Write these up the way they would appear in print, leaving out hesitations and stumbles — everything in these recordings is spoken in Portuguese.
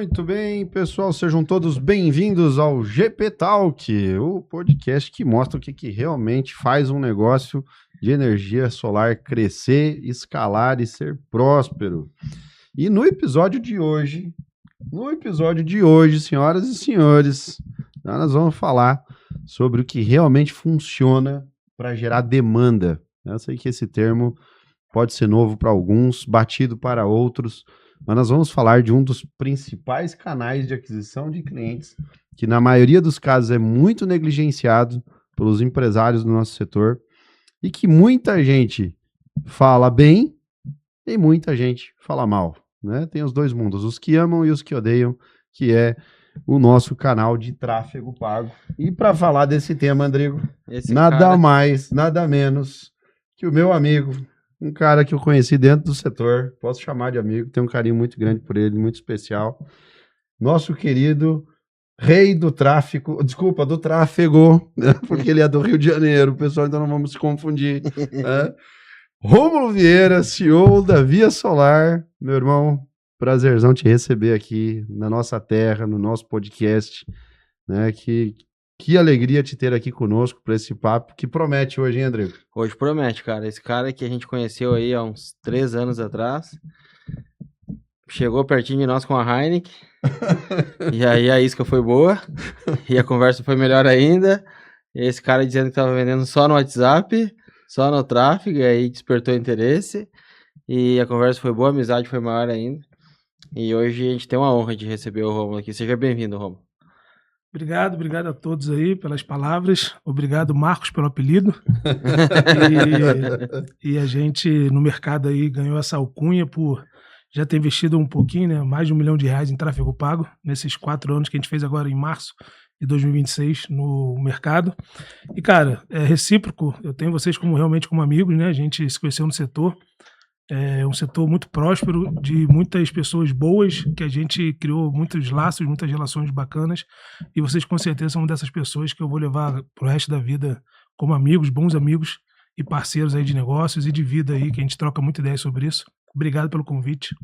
Muito bem, pessoal, sejam todos bem-vindos ao GP Talk, o podcast que mostra o que realmente faz um negócio de energia solar crescer, escalar e ser próspero. E no episódio de hoje, senhoras e senhores, nós vamos falar sobre o que realmente funciona para gerar demanda. Eu sei que esse termo pode ser novo para alguns, batido para outros, mas nós vamos falar de um dos principais canais de aquisição de clientes, que na maioria dos casos é muito negligenciado pelos empresários do nosso setor e que muita gente fala bem e muita gente fala mal, né? Tem os dois mundos, os que amam e os que odeiam, que é o nosso canal de tráfego pago. E para falar desse tema, Andrigo, nada mais, nada menos que o meu amigo, um cara que eu conheci dentro do setor, posso chamar de amigo, tenho um carinho muito grande por ele, muito especial. Nosso querido rei do tráfego, do tráfego, né? Porque ele é do Rio de Janeiro, pessoal, então não vamos se confundir. Né? Rômulo Vieira, CEO da Via Solar. Meu irmão, prazerzão te receber aqui na nossa terra, no nosso podcast, né? Que alegria te ter aqui conosco para esse papo que promete hoje, hein, André? Hoje promete, cara. Esse cara que a gente conheceu aí há uns 3 anos atrás, chegou pertinho de nós com a Heineken, e aí a isca foi boa, e a conversa foi melhor ainda. E esse cara dizendo que tava vendendo só no WhatsApp, só no tráfego, e aí despertou interesse, e a conversa foi boa, a amizade foi maior ainda. E hoje a gente tem uma honra de receber o Rômulo aqui. Seja bem-vindo, Rômulo. Obrigado a todos aí pelas palavras. Obrigado, Marcos, pelo apelido. E a gente, no mercado aí, ganhou essa alcunha por já ter investido um pouquinho, né? Mais de R$1 milhão em tráfego pago, nesses 4 anos que a gente fez agora em março de 2026 no mercado. E, cara, é recíproco. Eu tenho vocês realmente como amigos, né? A gente se conheceu no setor. É um setor muito próspero, de muitas pessoas boas, que a gente criou muitos laços, muitas relações bacanas, e vocês com certeza são uma dessas pessoas que eu vou levar pro resto da vida como amigos, bons amigos e parceiros aí de negócios e de vida aí, que a gente troca muita ideia sobre isso. Obrigado pelo convite.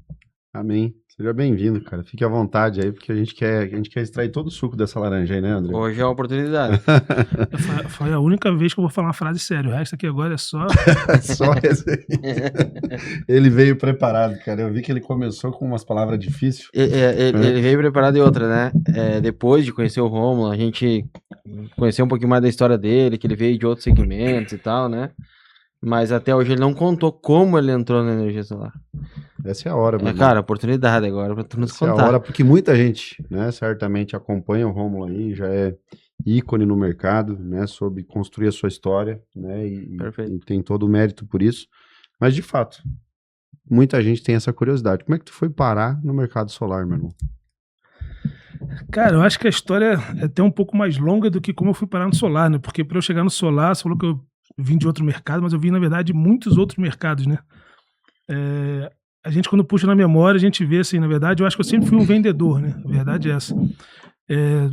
Amém. Seja bem-vindo, cara. Fique à vontade aí, porque a gente quer extrair todo o suco dessa laranja aí, né, André? Hoje é uma oportunidade. Foi a única vez que eu vou falar uma frase séria. O resto aqui agora é só... Só esse aí. Ele veio preparado, cara. Eu vi que ele começou com umas palavras difíceis. Ele veio preparado e outra, né? Depois de conhecer o Rômulo, a gente conheceu um pouquinho mais da história dele, que ele veio de outros segmentos e tal, né? Mas até hoje ele não contou como ele entrou na energia solar. Essa é a hora, meu irmão. Cara, oportunidade agora pra tu nos contar. Essa é a hora, porque muita gente, né, certamente acompanha o Rômulo aí, já é ícone no mercado, né, soube construir a sua história, né, e tem todo o mérito por isso. Mas, de fato, muita gente tem essa curiosidade. Como é que tu foi parar no mercado solar, meu irmão? Cara, eu acho que a história é até um pouco mais longa do que como eu fui parar no solar, né? Porque para eu chegar no solar, você falou que eu vim de outro mercado, mas eu vim, na verdade, de muitos outros mercados, né? A gente, quando puxa na memória, a gente vê, assim, na verdade, eu acho que eu sempre fui um vendedor, né? A verdade é essa.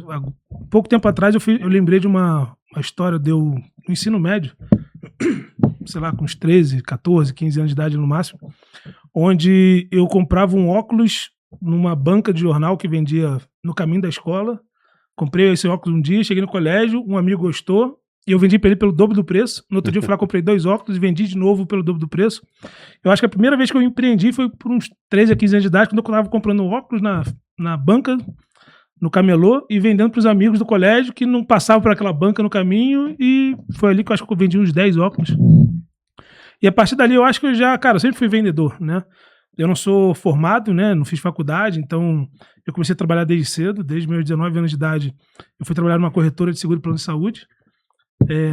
Há pouco tempo atrás, eu lembrei de uma história, no ensino médio, sei lá, com uns 13, 14, 15 anos de idade no máximo, onde eu comprava um óculos numa banca de jornal que vendia no caminho da escola. Comprei esse óculos um dia, cheguei no colégio, um amigo gostou, e eu vendi para ele pelo dobro do preço. No outro dia eu fui lá, comprei 2 óculos e vendi de novo pelo dobro do preço. Eu acho que a primeira vez que eu empreendi foi por uns 13 a 15 anos de idade, quando eu estava comprando óculos na banca, no camelô, e vendendo para os amigos do colégio que não passavam por aquela banca no caminho, e foi ali que eu acho que eu vendi uns 10 óculos. E a partir dali eu acho que eu já, cara, eu sempre fui vendedor, né? Eu não sou formado, né? Não fiz faculdade, então eu comecei a trabalhar desde cedo, desde meus 19 anos de idade. Eu fui trabalhar numa corretora de seguro e plano de saúde.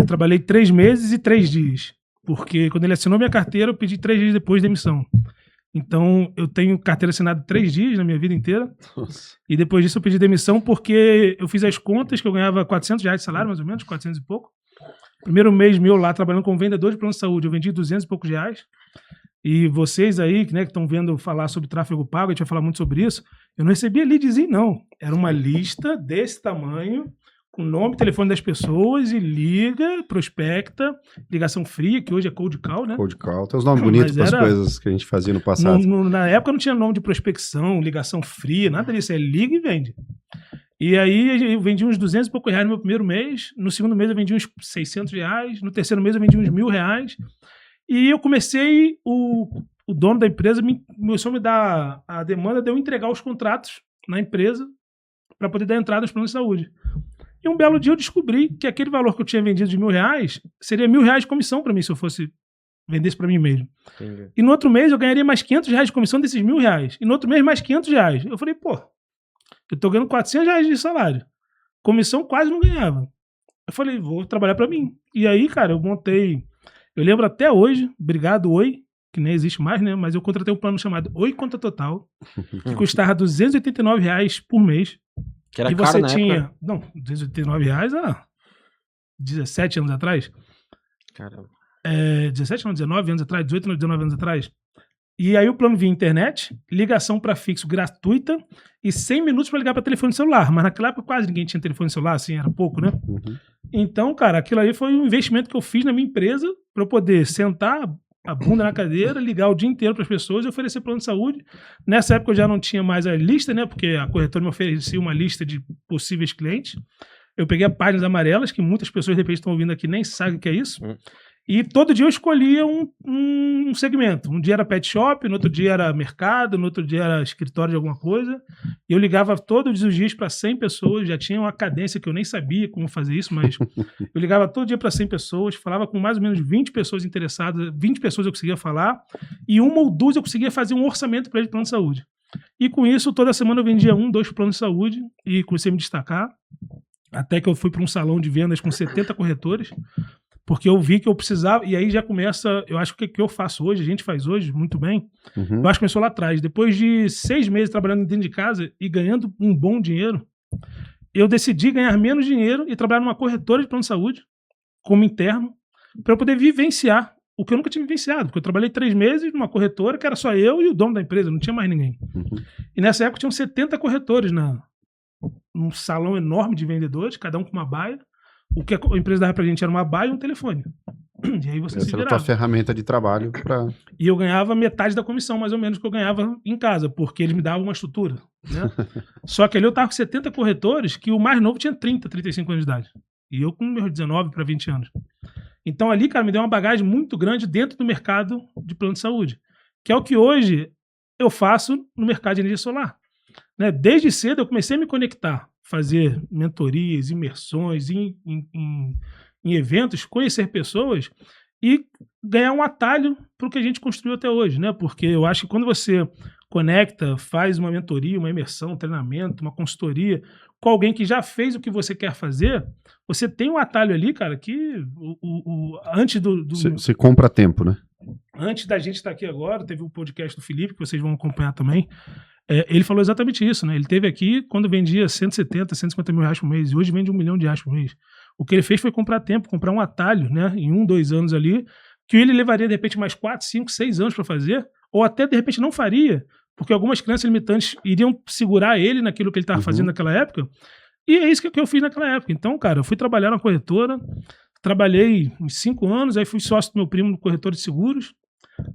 Trabalhei 3 meses e 3 dias, porque quando ele assinou minha carteira, eu pedi 3 dias depois de demissão. Então, eu tenho carteira assinada 3 dias na minha vida inteira. Nossa. E depois disso eu pedi demissão porque eu fiz as contas que eu ganhava R$400 de salário, mais ou menos, 400 e pouco. Primeiro mês meu lá, trabalhando como vendedor de plano de saúde, eu vendi R$200 e poucos. E vocês aí, né, que estão vendo falar sobre tráfego pago, a gente vai falar muito sobre isso, eu não recebia leadzinho, não. Era uma lista desse tamanho, com o nome e telefone das pessoas e liga, prospecta, ligação fria, que hoje é cold call, né? Cold call, tem uns nomes bonitos para as coisas que a gente fazia no passado. Na época não tinha nome de prospecção, ligação fria, nada disso, é liga e vende. E aí eu vendi uns 200 e pouco reais no meu primeiro mês, no segundo mês eu vendi uns 600 reais, no terceiro mês eu vendi uns 1.000 reais, e eu comecei, o dono da empresa começou a me dar a demanda de eu entregar os contratos na empresa para poder dar entrada nos planos de saúde. E um belo dia eu descobri que aquele valor que eu tinha vendido de 1.000 reais seria 1.000 reais de comissão para mim se eu fosse vendesse para mim mesmo. Entendi. E no outro mês eu ganharia mais 500 reais de comissão desses 1.000 reais. E no outro mês mais 500 reais. Eu falei, pô, eu tô ganhando 400 reais de salário. Comissão quase não ganhava. Eu falei, vou trabalhar para mim. E aí, cara, eu montei... Eu lembro até hoje, obrigado Oi, que nem existe mais, né? Mas eu contratei um plano chamado Oi Conta Total, que custava R$289 por mês. Que era e caro, você né? tinha... Não, R$289 há 17 anos atrás. Caramba. 17 não, 19 anos atrás, 18, 19 anos atrás. E aí o plano via internet, ligação para fixo gratuita e 100 minutos para ligar para telefone celular. Mas naquela época quase ninguém tinha telefone celular, assim, era pouco, né? Uhum. Então, cara, aquilo aí foi um investimento que eu fiz na minha empresa para eu poder sentar a bunda na cadeira, ligar o dia inteiro para as pessoas e oferecer plano de saúde. Nessa época eu já não tinha mais a lista, né? Porque a corretora me oferecia uma lista de possíveis clientes. Eu peguei as páginas amarelas, que muitas pessoas de repente estão ouvindo aqui nem sabem o que é isso. E todo dia eu escolhia um segmento. Um dia era pet shop, no outro dia era mercado, no outro dia era escritório de alguma coisa. E eu ligava todos os dias para 100 pessoas, já tinha uma cadência que eu nem sabia como fazer isso, mas eu ligava todo dia para 100 pessoas, falava com mais ou menos 20 pessoas interessadas, 20 pessoas eu conseguia falar, e uma ou duas eu conseguia fazer um orçamento para ele de plano de saúde. E com isso, toda semana eu vendia 1, 2 planos de saúde e comecei a me destacar, até que eu fui para um salão de vendas com 70 corretores, porque eu vi que eu precisava, e aí já começa, eu acho que o que eu faço hoje, a gente faz hoje muito bem, eu acho que começou lá atrás. Depois de 6 meses trabalhando dentro de casa e ganhando um bom dinheiro, eu decidi ganhar menos dinheiro e trabalhar numa corretora de plano de saúde, como interno, para eu poder vivenciar o que eu nunca tinha vivenciado, porque eu trabalhei 3 meses numa corretora que era só eu e o dono da empresa, não tinha mais ninguém. E nessa época tinham 70 corretores num salão enorme de vendedores, cada um com uma baia. O que a empresa dava pra gente era uma baia e um telefone. E aí você se virava. Essa era a tua ferramenta de trabalho para... E eu ganhava metade da comissão, mais ou menos, que eu ganhava em casa, porque eles me davam uma estrutura, né? Só que ali eu tava com 70 corretores, que o mais novo tinha 30, 35 anos de idade. E eu com meus 19 para 20 anos. Então ali, cara, me deu uma bagagem muito grande dentro do mercado de plano de saúde, que é o que hoje eu faço no mercado de energia solar. Né? Desde cedo eu comecei a me conectar, fazer mentorias, imersões em eventos, conhecer pessoas e ganhar um atalho para o que a gente construiu até hoje, né? Porque eu acho que quando você conecta, faz uma mentoria, uma imersão, um treinamento, uma consultoria com alguém que já fez o que você quer fazer, você tem um atalho ali, cara, que antes do... Você compra tempo, né? Antes da gente estar aqui agora, teve um podcast do Felipe, que vocês vão acompanhar também. Ele falou exatamente isso, né? Ele teve aqui quando vendia 170, 150 mil reais por mês, e hoje vende R$1 milhão por mês. O que ele fez foi comprar tempo, comprar um atalho, né? Em 1, 2 anos ali, que ele levaria de repente mais 4, 5, 6 anos para fazer, ou até de repente não faria, porque algumas crenças limitantes iriam segurar ele naquilo que ele estava fazendo naquela época, e é isso que eu fiz naquela época. Então, cara, eu fui trabalhar na corretora, trabalhei uns 5 anos, aí fui sócio do meu primo no corretor de seguros.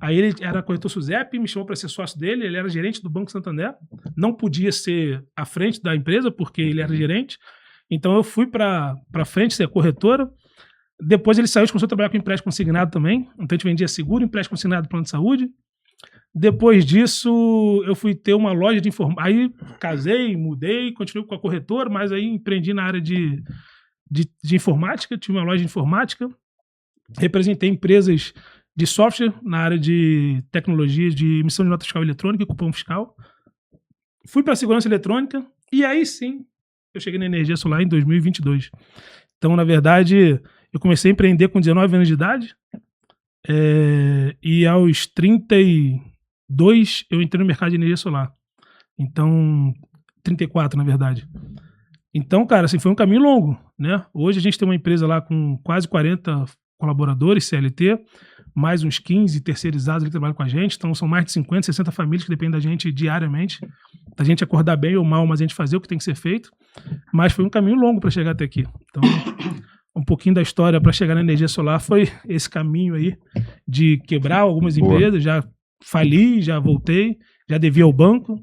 Aí ele era corretor SUSEP, me chamou para ser sócio dele, ele era gerente do Banco Santander, não podia ser à frente da empresa porque ele era gerente, então eu fui para frente ser corretora. Depois ele saiu e começou a trabalhar com empréstimo consignado também, então a gente vendia seguro, empréstimo consignado, plano de saúde. Depois disso eu fui ter uma loja de informática, aí casei, mudei, continuei com a corretora, mas aí empreendi na área de informática, tive uma loja de informática, representei empresas de software na área de tecnologia de emissão de nota fiscal eletrônica e cupom fiscal. Fui para a segurança eletrônica e aí sim eu cheguei na energia solar em 2022. Então, na verdade, eu comecei a empreender com 19 anos de idade e aos 32 eu entrei no mercado de energia solar. Então, 34 na verdade. Então, cara, assim, foi um caminho longo, né? Hoje a gente tem uma empresa lá com quase 40 colaboradores CLT, mais uns 15 terceirizados que trabalham com a gente, então são mais de 50, 60 famílias que dependem da gente diariamente, da gente acordar bem ou mal, mas a gente fazer o que tem que ser feito. Mas foi um caminho longo para chegar até aqui. Então, um pouquinho da história para chegar na energia solar foi esse caminho aí de quebrar algumas empresas, já fali, já voltei, já devia ao banco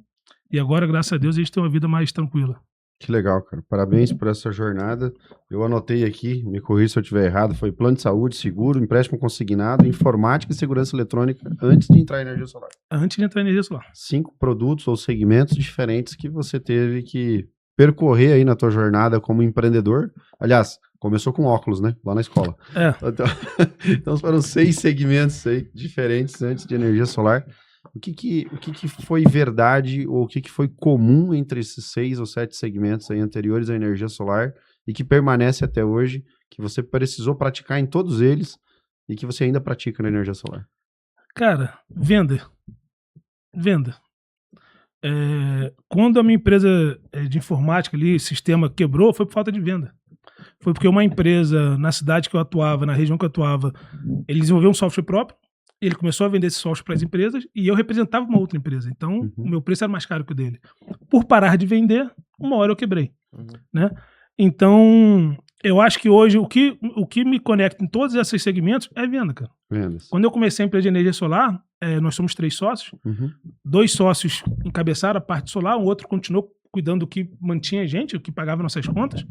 e agora, graças a Deus, a gente tem uma vida mais tranquila. Que legal, cara. Parabéns por essa jornada. Eu anotei aqui, me corrija se eu estiver errado, foi plano de saúde, seguro, empréstimo consignado, informática e segurança eletrônica antes de entrar em energia solar. Antes de entrar em energia solar. 5 produtos ou segmentos diferentes que você teve que percorrer aí na tua jornada como empreendedor. Aliás, começou com óculos, né? Lá na escola. Então foram 6 segmentos aí diferentes antes de energia solar. O que foi verdade ou o que foi comum entre esses 6 ou 7 segmentos aí anteriores à energia solar e que permanece até hoje, que você precisou praticar em todos eles e que você ainda pratica na energia solar? Cara, venda. Quando a minha empresa de informática ali, sistema quebrou, foi por falta de venda. Foi porque uma empresa na cidade que eu atuava, na região que eu atuava, ele desenvolveu um software próprio. Ele começou a vender esse software para as empresas e eu representava uma outra empresa. Então, o meu preço era mais caro que o dele. Por parar de vender, uma hora eu quebrei. Né? Então, eu acho que hoje o que me conecta em todos esses segmentos é venda, cara. Vendas. Quando eu comecei a empresa de energia solar, nós somos 3 sócios. 2 sócios encabeçaram a parte solar, um outro continuou cuidando do que mantinha a gente, o que pagava nossas contas.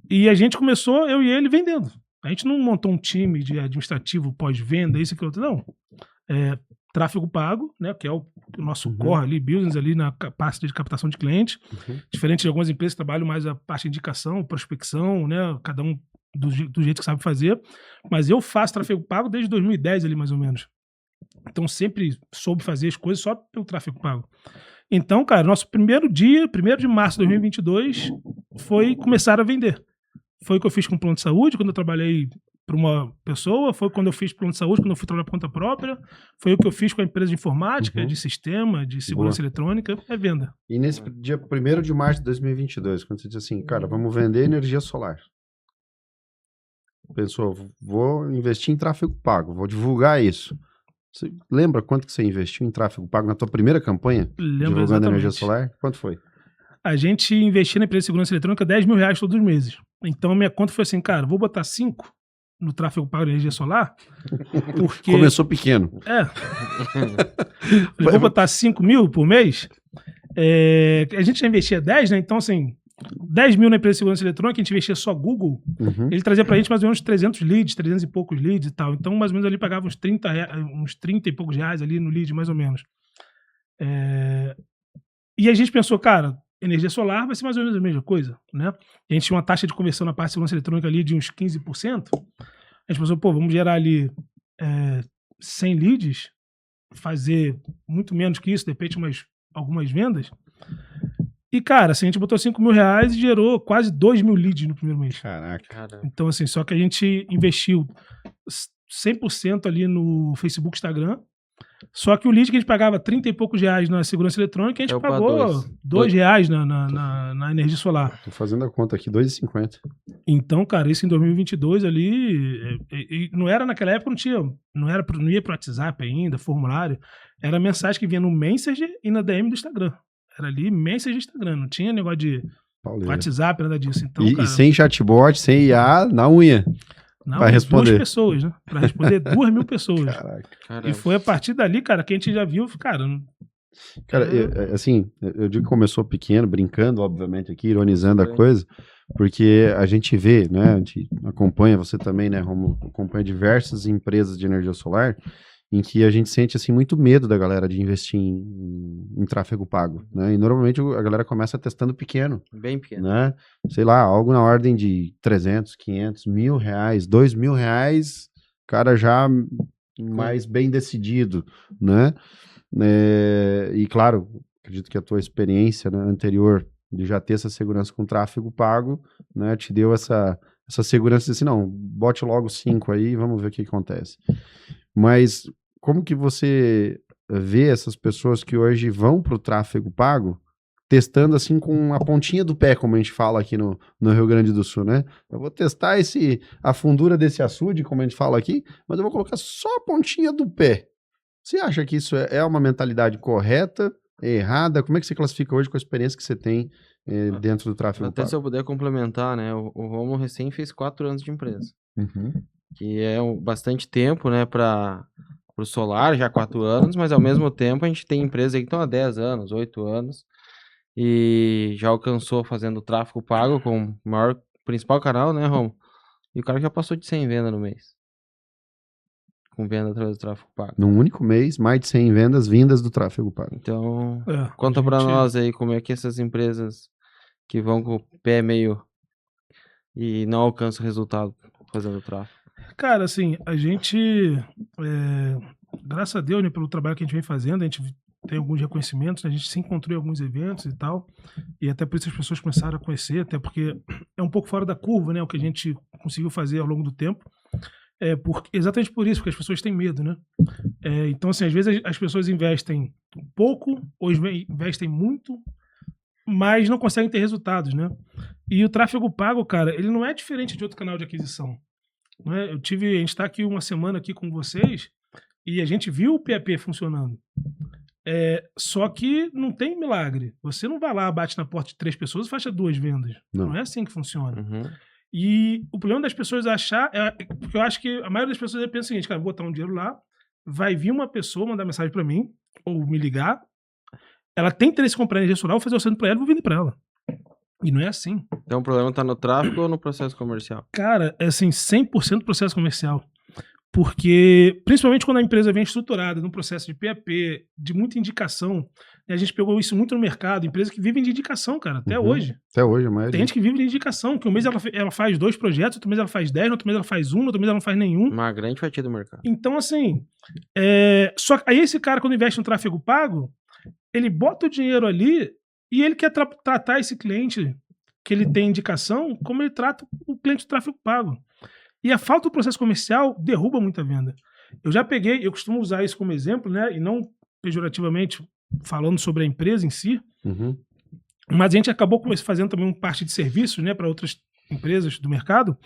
E a gente começou, eu e ele, vendendo. A gente não montou um time de administrativo pós-venda, isso e aquilo outro, não. Tráfego pago, né, que é o nosso core ali, business ali na parte de captação de clientes. Diferente de algumas empresas que trabalham mais a parte de indicação, prospecção, né, cada um do jeito que sabe fazer. Mas eu faço tráfego pago desde 2010 ali, mais ou menos. Então sempre soube fazer as coisas só pelo tráfego pago. Então, cara, nosso primeiro dia, 1º de março de 2022, foi começar a vender. Foi o que eu fiz com o plano de saúde, quando eu trabalhei para uma pessoa, foi quando eu fiz plano de saúde, quando eu fui trabalhar por conta própria, foi o que eu fiz com a empresa de informática, de sistema, de segurança eletrônica, é venda. E nesse dia 1º de março de 2022, quando você disse assim, cara, vamos vender energia solar. Pensou, vou investir em tráfego pago, vou divulgar isso. Você lembra quanto que você investiu em tráfego pago na tua primeira campanha? Lembro exatamente. Energia solar? Quanto foi? A gente investia na empresa de segurança eletrônica R$10 mil todos os meses. Então, a minha conta foi assim, cara, vou botar 5 no tráfego pago de energia solar, porque... Começou pequeno. Vou botar 5 mil por mês. A gente já investia 10, né? Então, assim, 10 mil na empresa de segurança eletrônica, a gente investia só Google. Ele trazia pra gente mais ou menos 300 leads, 300 e poucos leads e tal. Então, mais ou menos ali pagava uns 30 e poucos reais ali no lead, mais ou menos. E a gente pensou, cara, energia solar vai ser mais ou menos a mesma coisa, né? A gente tinha uma taxa de conversão na parte de segurança eletrônica ali de uns 15%. A gente pensou, vamos gerar ali 100 leads, fazer muito menos que isso, de repente algumas vendas. E, cara, assim, a gente botou R$5 mil e gerou quase 2 mil leads no primeiro mês. Caraca. Então, assim, só que a gente investiu 100% ali no Facebook, Instagram. Só que o lead que a gente pagava 30 e poucos reais na segurança eletrônica, a gente pagou R$2 na energia solar. Tô fazendo a conta aqui, R$2,50. Então, cara, isso em 2022 ali, não era naquela época, não ia pro WhatsApp ainda, formulário. Era mensagem que vinha no Messenger e na DM do Instagram. Era ali Messenger e Instagram, não tinha negócio de WhatsApp, nada disso. Então, cara, sem chatbot, sem IA, na unha. Vai responder. 2 pessoas, né? Pra responder 2 mil pessoas. Caraca. E foi a partir dali, cara, que a gente já viu, cara... eu digo que começou pequeno, brincando, obviamente, aqui, ironizando a coisa, porque a gente vê, né, a gente acompanha, você também, né, Romulo, acompanha diversas empresas de energia solar, em que a gente sente, assim, muito medo da galera de investir em tráfego pago, né, e normalmente a galera começa testando pequeno. Bem pequeno. Né, sei lá, algo na ordem de 300, 500, R$1.000, R$2.000, cara já mais bem decidido, né, e claro, acredito que a tua experiência, né, anterior de já ter essa segurança com tráfego pago, né, te deu essa segurança de assim, não, bote logo 5 aí, vamos ver o que acontece. Mas como que você vê essas pessoas que hoje vão para o tráfego pago testando assim com a pontinha do pé, como a gente fala aqui no Rio Grande do Sul, né? Eu vou testar a fundura desse açude, como a gente fala aqui, mas eu vou colocar só a pontinha do pé. Você acha que isso é uma mentalidade correta É errada? Como é que você classifica hoje com a experiência que você tem dentro do tráfego Até se pago? eu puder complementar, né? O Romo recém fez 4 anos de empresa. Uhum. Que é bastante tempo, né, para o solar, já 4 anos, mas ao mesmo tempo a gente tem empresas aí que estão há 10 anos, 8 anos, e já alcançou fazendo tráfego pago com o maior, principal canal, né, Romo? E o cara já passou de 100 vendas no mês. Com venda através do tráfego pago. Num único mês, mais de 100 vendas vindas do tráfego pago. Então, É, conta a pra gente- nós aí como é que essas empresas que vão com o pé meio e não alcançam resultado fazendo tráfego. Cara, assim, a gente, graças a Deus, né, pelo trabalho que a gente vem fazendo, a gente tem alguns reconhecimentos, né, a gente se encontrou em alguns eventos e tal, e até por isso as pessoas começaram a conhecer, até porque é um pouco fora da curva, né, o que a gente conseguiu fazer ao longo do tempo, exatamente por isso, porque as pessoas têm medo, né. Então, assim, às vezes as pessoas investem pouco ou investem muito, mas não conseguem ter resultados, né. E o tráfego pago, cara, ele não é diferente de outro canal de aquisição. Né? A gente está aqui uma semana aqui com vocês e a gente viu o PAP funcionando. Só que não tem milagre. Você não vai lá, bate na porta de 3 pessoas e fecha 2 vendas. Não é assim que funciona. Uhum. E o problema das pessoas achar, porque eu acho que a maioria das pessoas pensa o seguinte, cara, vou botar um dinheiro lá, vai vir uma pessoa mandar mensagem para mim, ou me ligar, ela tem interesse em comprar energia solar, eu vou fazer o orçamento para ela e vou vender para ela. E não é assim. Então o problema tá no tráfego ou no processo comercial? Cara, é assim, 100% processo comercial. Porque, principalmente quando a empresa vem estruturada num processo de PAP, de muita indicação, a gente pegou isso muito no mercado, empresas que vivem de indicação, cara, até hoje. Até hoje, a maioria. Tem gente que vive de indicação, que um mês ela faz 2 projetos, outro mês ela faz 10, outro mês ela faz 1, outro mês ela não faz nenhum. Uma grande fatia do mercado. Então, assim, só que aí esse cara, quando investe no tráfego pago, ele bota o dinheiro ali e ele quer tratar esse cliente que ele tem indicação como ele trata o cliente do tráfego pago. E a falta do processo comercial derruba muita venda. Eu costumo usar isso como exemplo, né? E não pejorativamente falando sobre a empresa em si, mas a gente acabou fazendo também parte de serviços, né, para outras empresas do mercado.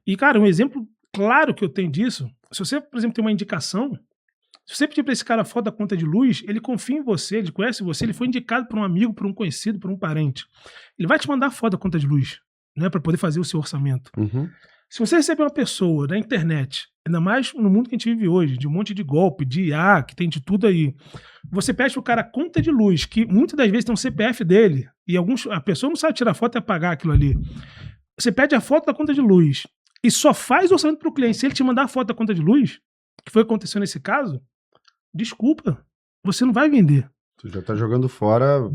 E, cara, um exemplo claro que eu tenho disso, se você, por exemplo, tem uma indicação, se você pedir para esse cara a foto da conta de luz, ele confia em você, ele conhece você, ele foi indicado por um amigo, por um conhecido, por um parente. Ele vai te mandar a foto da conta de luz, né, para poder fazer o seu orçamento. Se você receber uma pessoa da internet, ainda mais no mundo que a gente vive hoje, de um monte de golpe, de IA, que tem de tudo aí, você pede pro cara a conta de luz, que muitas das vezes tem um CPF dele, e a pessoa não sabe tirar foto e apagar aquilo ali. Você pede a foto da conta de luz e só faz o orçamento pro cliente. Se ele te mandar a foto da conta de luz, que foi o que aconteceu nesse caso, desculpa, você não vai vender. Você já tá jogando fora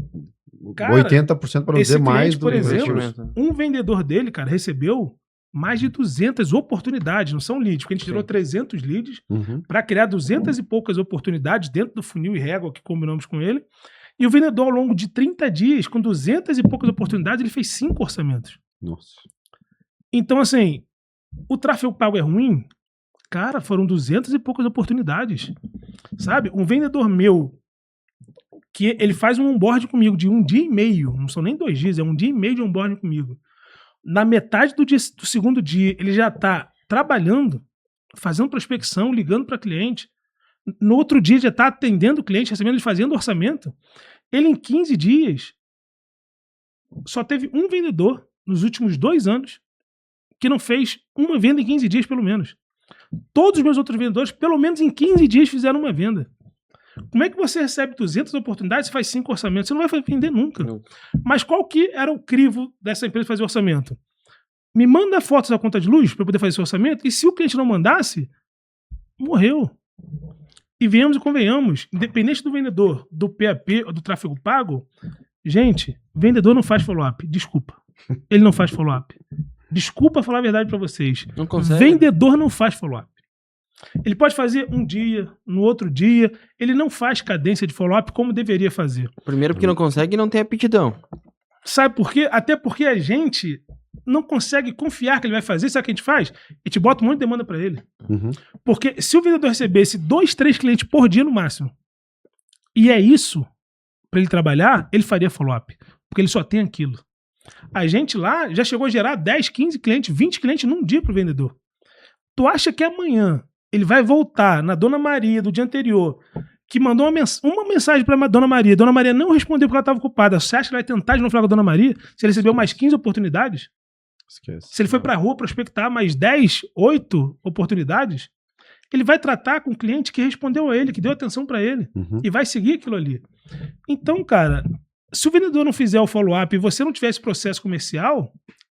Cara, 80% para não dizer mais do por exemplo, investimento. um vendedor dele, cara, recebeu mais de 200 oportunidades, não são leads, porque a gente tirou 300 leads para criar 200 e poucas oportunidades dentro do funil e régua que combinamos com ele. E o vendedor, ao longo de 30 dias, com 200 e poucas oportunidades, ele fez 5 orçamentos. Nossa. Então, assim, o tráfego pago é ruim? Cara, foram 200 e poucas oportunidades. Sabe? Um vendedor meu, que ele faz um onboard comigo de 1 dia e meio, não são nem 2 dias, é 1 dia e meio de onboard comigo. Na metade do segundo dia, ele já está trabalhando, fazendo prospecção, ligando para cliente. No outro dia, já está atendendo o cliente, recebendo e fazendo orçamento. Ele, em 15 dias, só teve um vendedor nos últimos 2 anos que não fez uma venda em 15 dias, pelo menos. Todos os meus outros vendedores, pelo menos em 15 dias, fizeram uma venda. Como é que você recebe 200 oportunidades e faz 5 orçamentos? Você não vai vender nunca. Não. Mas qual que era o crivo dessa empresa fazer orçamento? Me manda fotos da conta de luz para eu poder fazer esse orçamento, e se o cliente não mandasse, morreu. E venhamos e convenhamos, independente do vendedor, do PAP ou do tráfego pago, gente, vendedor não faz follow-up. Desculpa. Ele não faz follow-up. Desculpa falar a verdade para vocês. Não consegue. Vendedor não faz follow-up. Ele pode fazer um dia, no outro dia, ele não faz cadência de follow-up como deveria fazer. Primeiro porque não consegue e não tem aptidão. Sabe por quê? Até porque a gente não consegue confiar que ele vai fazer. Sabe o que a gente faz? A gente bota um monte de demanda para ele. Porque se o vendedor recebesse 2, 3 clientes por dia no máximo, e é isso para ele trabalhar, ele faria follow-up. Porque ele só tem aquilo. A gente lá já chegou a gerar 10, 15 clientes, 20 clientes num dia pro vendedor. Tu acha que amanhã ele vai voltar na Dona Maria do dia anterior, que mandou uma mensagem pra Dona Maria. Dona Maria não respondeu porque ela estava ocupada. Você acha que ele vai tentar de novo falar com a Dona Maria se ele recebeu mais 15 oportunidades? Esquece. Se ele foi pra rua prospectar mais 10, 8 oportunidades, ele vai tratar com o cliente que respondeu a ele, que deu atenção pra ele, e vai seguir aquilo ali. Então, cara, se o vendedor não fizer o follow-up e você não tiver esse processo comercial,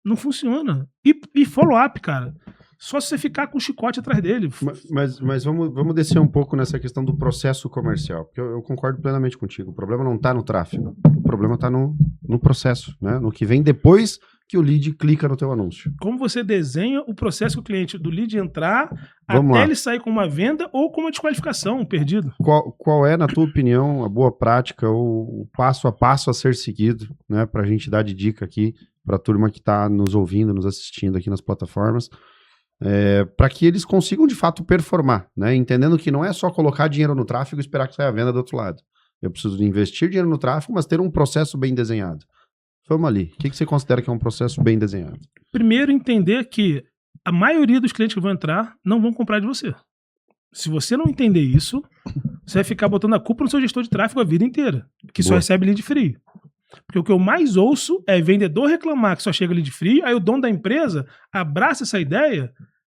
não funciona. E follow-up, cara, só se você ficar com o chicote atrás dele. Mas vamos descer um pouco nessa questão do processo comercial, porque eu concordo plenamente contigo. O problema não está no tráfego, o problema está no processo, né? No que vem depois que o lead clica no teu anúncio. Como você desenha o processo que o cliente, do lead entrar Vamos até lá. ele sair com uma venda ou com uma desqualificação, um perdido? Qual é, na tua opinião, a boa prática, o passo a passo a ser seguido, né? Para a gente dar de dica aqui para a turma que está nos ouvindo, nos assistindo aqui nas plataformas, para que eles consigam de fato performar, né? Entendendo que não é só colocar dinheiro no tráfego e esperar que saia a venda do outro lado. Eu preciso de investir dinheiro no tráfego, mas ter um processo bem desenhado. Vamos ali. O que você considera que é um processo bem desenhado? Primeiro, entender que a maioria dos clientes que vão entrar não vão comprar de você. Se você não entender isso, você vai ficar botando a culpa no seu gestor de tráfego a vida inteira, que só Boa. recebe lead frio. Porque o que eu mais ouço é vendedor reclamar que só chega lead frio, aí o dono da empresa abraça essa ideia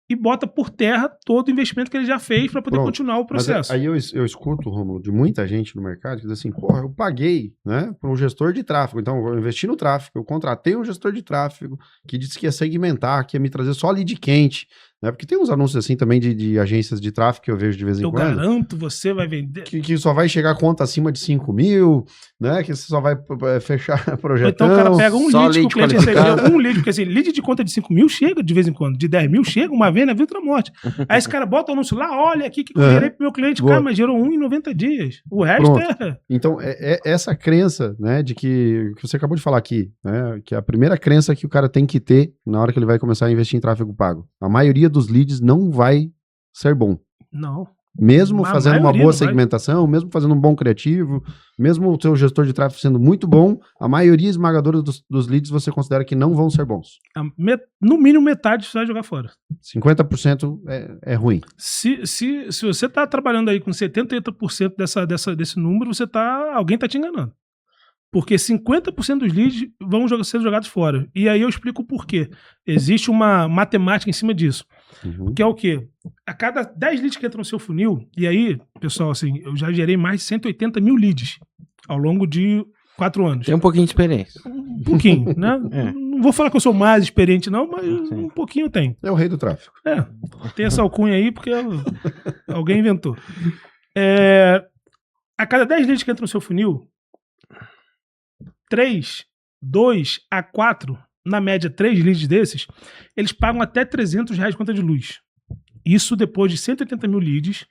e bota por terra todo o investimento que ele já fez para poder Pronto. continuar o Mas processo. aí eu escuto, Rômulo, de muita gente no mercado que diz assim, porra, eu paguei, né, para um gestor de tráfego, então eu vou investir no tráfego, eu contratei um gestor de tráfego que disse que ia segmentar, que ia me trazer só lead quente, né, porque tem uns anúncios assim também de agências de tráfego que eu vejo de vez em Eu quando. garanto, você vai vender. Que só vai chegar a conta acima de 5 mil, né, que você só vai fechar Ou projetão. então o cara pega um só lead que o lead cliente qualificado. recebeu, um lead, porque assim, lead de conta de 5 mil chega de vez em quando, de 10 mil chega, uma vez na vida, outra morte. Aí esse cara bota o anúncio lá, olha aqui que eu gerei pro meu cliente, Boa. cara, mas gerou 1 em 90 dias. O resto Pronto. Então, é essa crença, né, de que você acabou de falar aqui, né, que é a primeira crença que o cara tem que ter na hora que ele vai começar a investir em tráfego pago. A maioria dos leads não vai ser bom. Não. Mesmo A fazendo uma maioria boa não vai. segmentação, mesmo fazendo um bom criativo, mesmo o seu gestor de tráfego sendo muito bom, a maioria esmagadora dos leads você considera que não vão ser bons. No mínimo metade você vai jogar fora. 50% é ruim. Se você tá trabalhando aí com 70%, 80% desse número, alguém tá te enganando. Porque 50% dos leads vão ser jogados fora. E aí eu explico o porquê. Existe uma matemática em cima disso. Uhum. Que é o quê? A cada 10 leads que entram no seu funil, e aí, pessoal, assim, eu já gerei mais de 180 mil leads ao longo de 4 anos. Tem um pouquinho de experiência. Um pouquinho, né? É. Não vou falar que eu sou mais experiente, não, mas Sim. um pouquinho tem. É o rei do tráfego. Tem essa alcunha aí porque alguém inventou. A cada 10 leads que entram no seu funil, 3, 2 a 4, na média 3 leads desses, eles pagam até R$300 de conta de luz. Isso depois de 180 mil leads,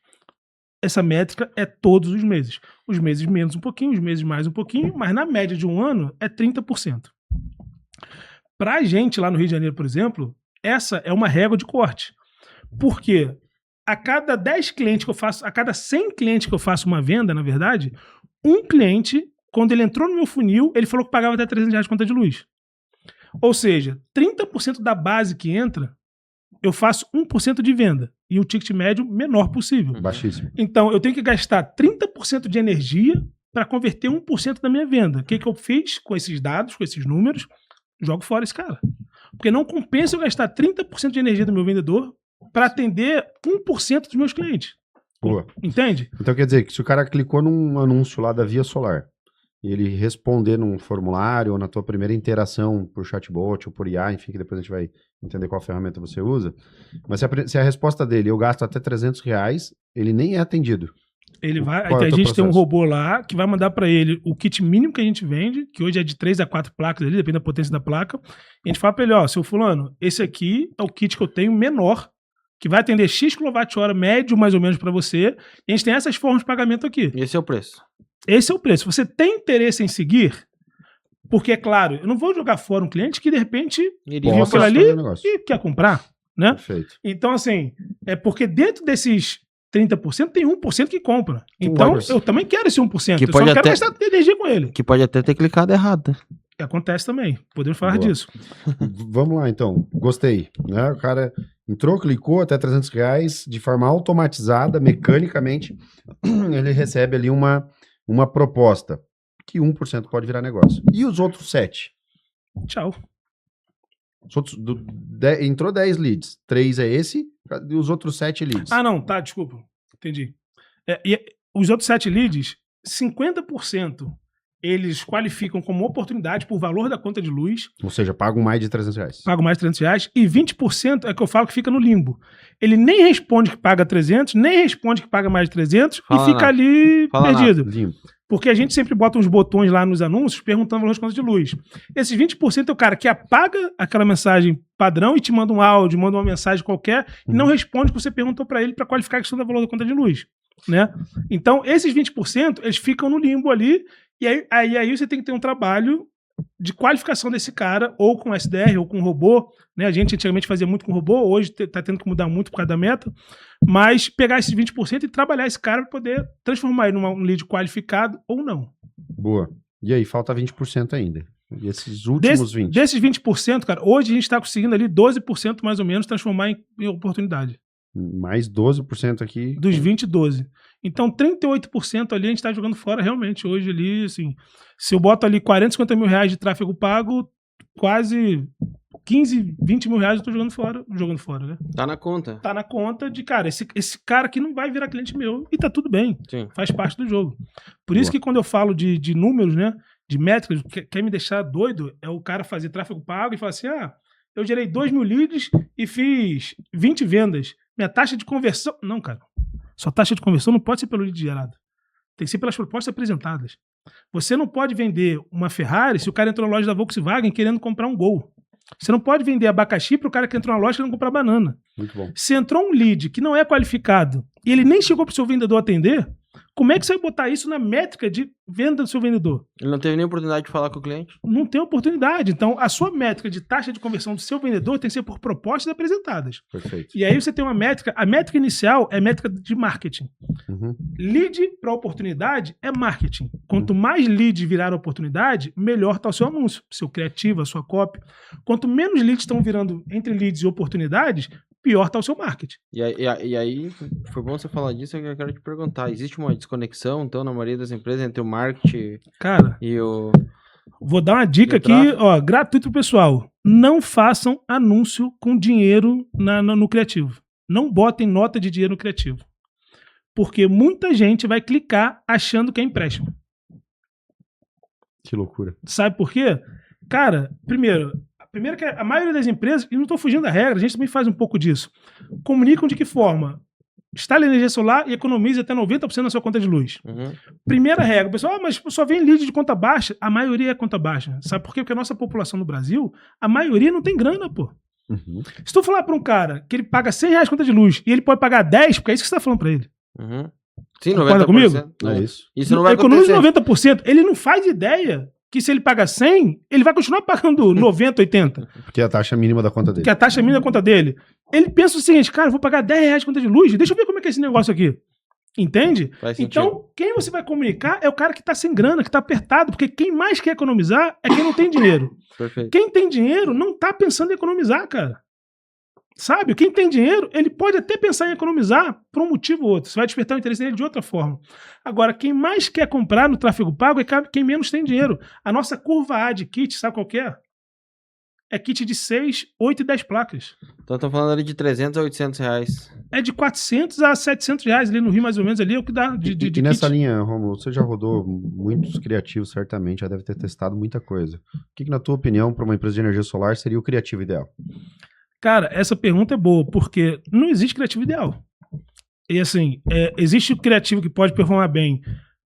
essa métrica é todos os meses. Os meses menos um pouquinho, os meses mais um pouquinho, mas na média de um ano é 30%. Pra gente lá no Rio de Janeiro, por exemplo, essa é uma régua de corte. Por quê? A cada 10 clientes que eu faço, a cada 100 clientes que eu faço uma venda, na verdade, um cliente, quando ele entrou no meu funil, ele falou que pagava até R$300 de conta de luz. Ou seja, 30% da base que entra, eu faço 1% de venda. E o ticket médio menor possível. Baixíssimo. Então, eu tenho que gastar 30% de energia para converter 1% da minha venda. O que eu fiz com esses dados, com esses números? Jogo fora esse cara. Porque não compensa eu gastar 30% de energia do meu vendedor para atender 1% dos meus clientes. Boa. Entende? Então quer dizer que se o cara clicou num anúncio lá da Via Solar e ele responder num formulário ou na tua primeira interação por chatbot ou por IA, enfim, que depois a gente vai entender qual ferramenta você usa, mas se a resposta dele, eu gasto até R$300, ele nem é atendido. Ele vai. Qual é o A teu gente tem um processo? robô lá que vai mandar para ele o kit mínimo que a gente vende, que hoje é de 3 a 4 placas ali, depende da potência da placa. A gente fala para ele, ó, seu fulano, esse aqui é o kit que eu tenho menor, que vai atender X kWh médio mais ou menos para você. E a gente tem essas formas de pagamento aqui. Esse é o preço. Esse é o preço. Você tem interesse em seguir? Porque, é claro, eu não vou jogar fora um cliente que, de repente, Iria viu Possa aquilo fazer ali o negócio. e quer comprar, né? Perfeito. Então, assim, é porque dentro desses 30% tem 1% que compra. Então, Claro. eu também quero esse 1%. Que Eu só pode não quero até- gastar energia com ele. Que pode até ter clicado errado, né? Acontece também. Podemos falar Boa. disso. Vamos lá, então. Gostei. Né? O cara, Entrou, clicou até R$300, de forma automatizada, mecanicamente, ele recebe ali uma proposta, que 1% pode virar negócio. E os outros 7? Tchau. Entrou 10 leads, 3 é esse, e os outros 7 leads. Ah, não, tá, desculpa. Entendi. Os outros 7 leads, 50% eles qualificam como oportunidade por valor da conta de luz. Ou seja, pagam mais de R$300. Pagam mais de R$300. E 20% é que eu falo que fica no limbo. Ele nem responde que paga 300, nem responde que paga mais de 300 e fica ali perdido. Porque a gente sempre bota uns botões lá nos anúncios perguntando o valor das contas de luz. Esses 20% é o cara que apaga aquela mensagem padrão e te manda um áudio, manda uma mensagem qualquer e não responde o que você perguntou para ele para qualificar a questão do valor da conta de luz. Né? Então, esses 20% eles ficam no limbo ali. E aí você tem que ter um trabalho de qualificação desse cara, ou com SDR, ou com robô, né? A gente antigamente fazia muito com robô, hoje tá tendo que mudar muito por causa da meta, mas pegar esses 20% e trabalhar esse cara para poder transformar ele num lead qualificado ou não. Boa. E aí, falta 20% ainda. E esses últimos 20%? Desses 20%, cara, hoje a gente está conseguindo ali 12% mais ou menos transformar em oportunidade. Mais 12% aqui. Dos 20, 12%. Então, 38% ali a gente está jogando fora realmente hoje ali, assim. Se eu boto ali 40, 50 mil reais de tráfego pago, quase 15, 20 mil reais eu tô jogando fora, né? Tá na conta. Tá na conta de, cara, esse cara aqui não vai virar cliente meu. E tá tudo bem. Sim. Faz parte do jogo. Por isso que quando eu falo de números, né? De métricas, quer me deixar doido é o cara fazer tráfego pago e falar assim, eu gerei 2 mil leads e fiz 20 vendas. Minha taxa de conversão... Não, cara. Sua taxa de conversão não pode ser pelo lead gerado. Tem que ser pelas propostas apresentadas. Você não pode vender uma Ferrari se o cara entrou na loja da Volkswagen querendo comprar um Gol. Você não pode vender abacaxi para o cara que entrou na loja querendo comprar banana. Muito bom. Se entrou um lead que não é qualificado e ele nem chegou para o seu vendedor atender, como é que você vai botar isso na métrica de venda do seu vendedor? Ele não teve nem oportunidade de falar com o cliente. Não tem oportunidade. Então, a sua métrica de taxa de conversão do seu vendedor tem que ser por propostas apresentadas. Perfeito. E aí você tem uma métrica. A métrica inicial é métrica de marketing. Lead para oportunidade é marketing. Quanto mais lead virar oportunidade, melhor está o seu anúncio, seu criativo, a sua copy. Quanto menos leads estão virando entre leads e oportunidades, pior está o seu marketing. E aí, foi bom você falar disso, eu quero te perguntar. Existe uma desconexão, então, na maioria das empresas, entre o marketing e o... Vou dar uma dica aqui, gratuito pro pessoal. Não façam anúncio com dinheiro no criativo. Não botem nota de dinheiro no criativo. Porque muita gente vai clicar achando que é empréstimo. Que loucura. Sabe por quê? Cara, primeiro que a maioria das empresas, e não estou fugindo da regra, a gente também faz um pouco disso, comunicam de que forma? Instale energia solar e economize até 90% na sua conta de luz. Primeira regra, o pessoal, mas só vem lead de conta baixa. A maioria é conta baixa. Sabe por quê? Porque a nossa população no Brasil, a maioria não tem grana, pô. Se tu falar para um cara que ele paga R$100 conta de luz e ele pode pagar 10, porque é isso que você está falando para ele. Sim, 90%. Concorda comigo? É isso. Isso não vai economize acontecer. 90%. Ele não faz ideia que se ele paga 100, ele vai continuar pagando 90, 80. Porque é a taxa mínima da conta dele. Que é a taxa mínima da conta dele. Ele pensa o seguinte, cara, eu vou pagar R$10 conta de luz, deixa eu ver como é que é esse negócio aqui. Entende? Então, quem você vai comunicar é o cara que tá sem grana, que tá apertado, porque quem mais quer economizar é quem não tem dinheiro. Perfeito. Quem tem dinheiro não tá pensando em economizar, cara. Sabe? Quem tem dinheiro, ele pode até pensar em economizar por um motivo ou outro. Você vai despertar o interesse nele de outra forma. Agora, quem mais quer comprar no tráfego pago é quem menos tem dinheiro. A nossa curva A de kit, sabe qual que é? É kit de 6, 8 e 10 placas. Então estão falando ali de 300 a 800 reais. É de 400 a 700 reais ali no Rio, mais ou menos, ali é o que dá de E nessa linha, Romulo, você já rodou muitos criativos, certamente, já deve ter testado muita coisa. O que na tua opinião, para uma empresa de energia solar, seria o criativo ideal? Cara, essa pergunta é boa, porque não existe criativo ideal. E assim, existe o criativo que pode performar bem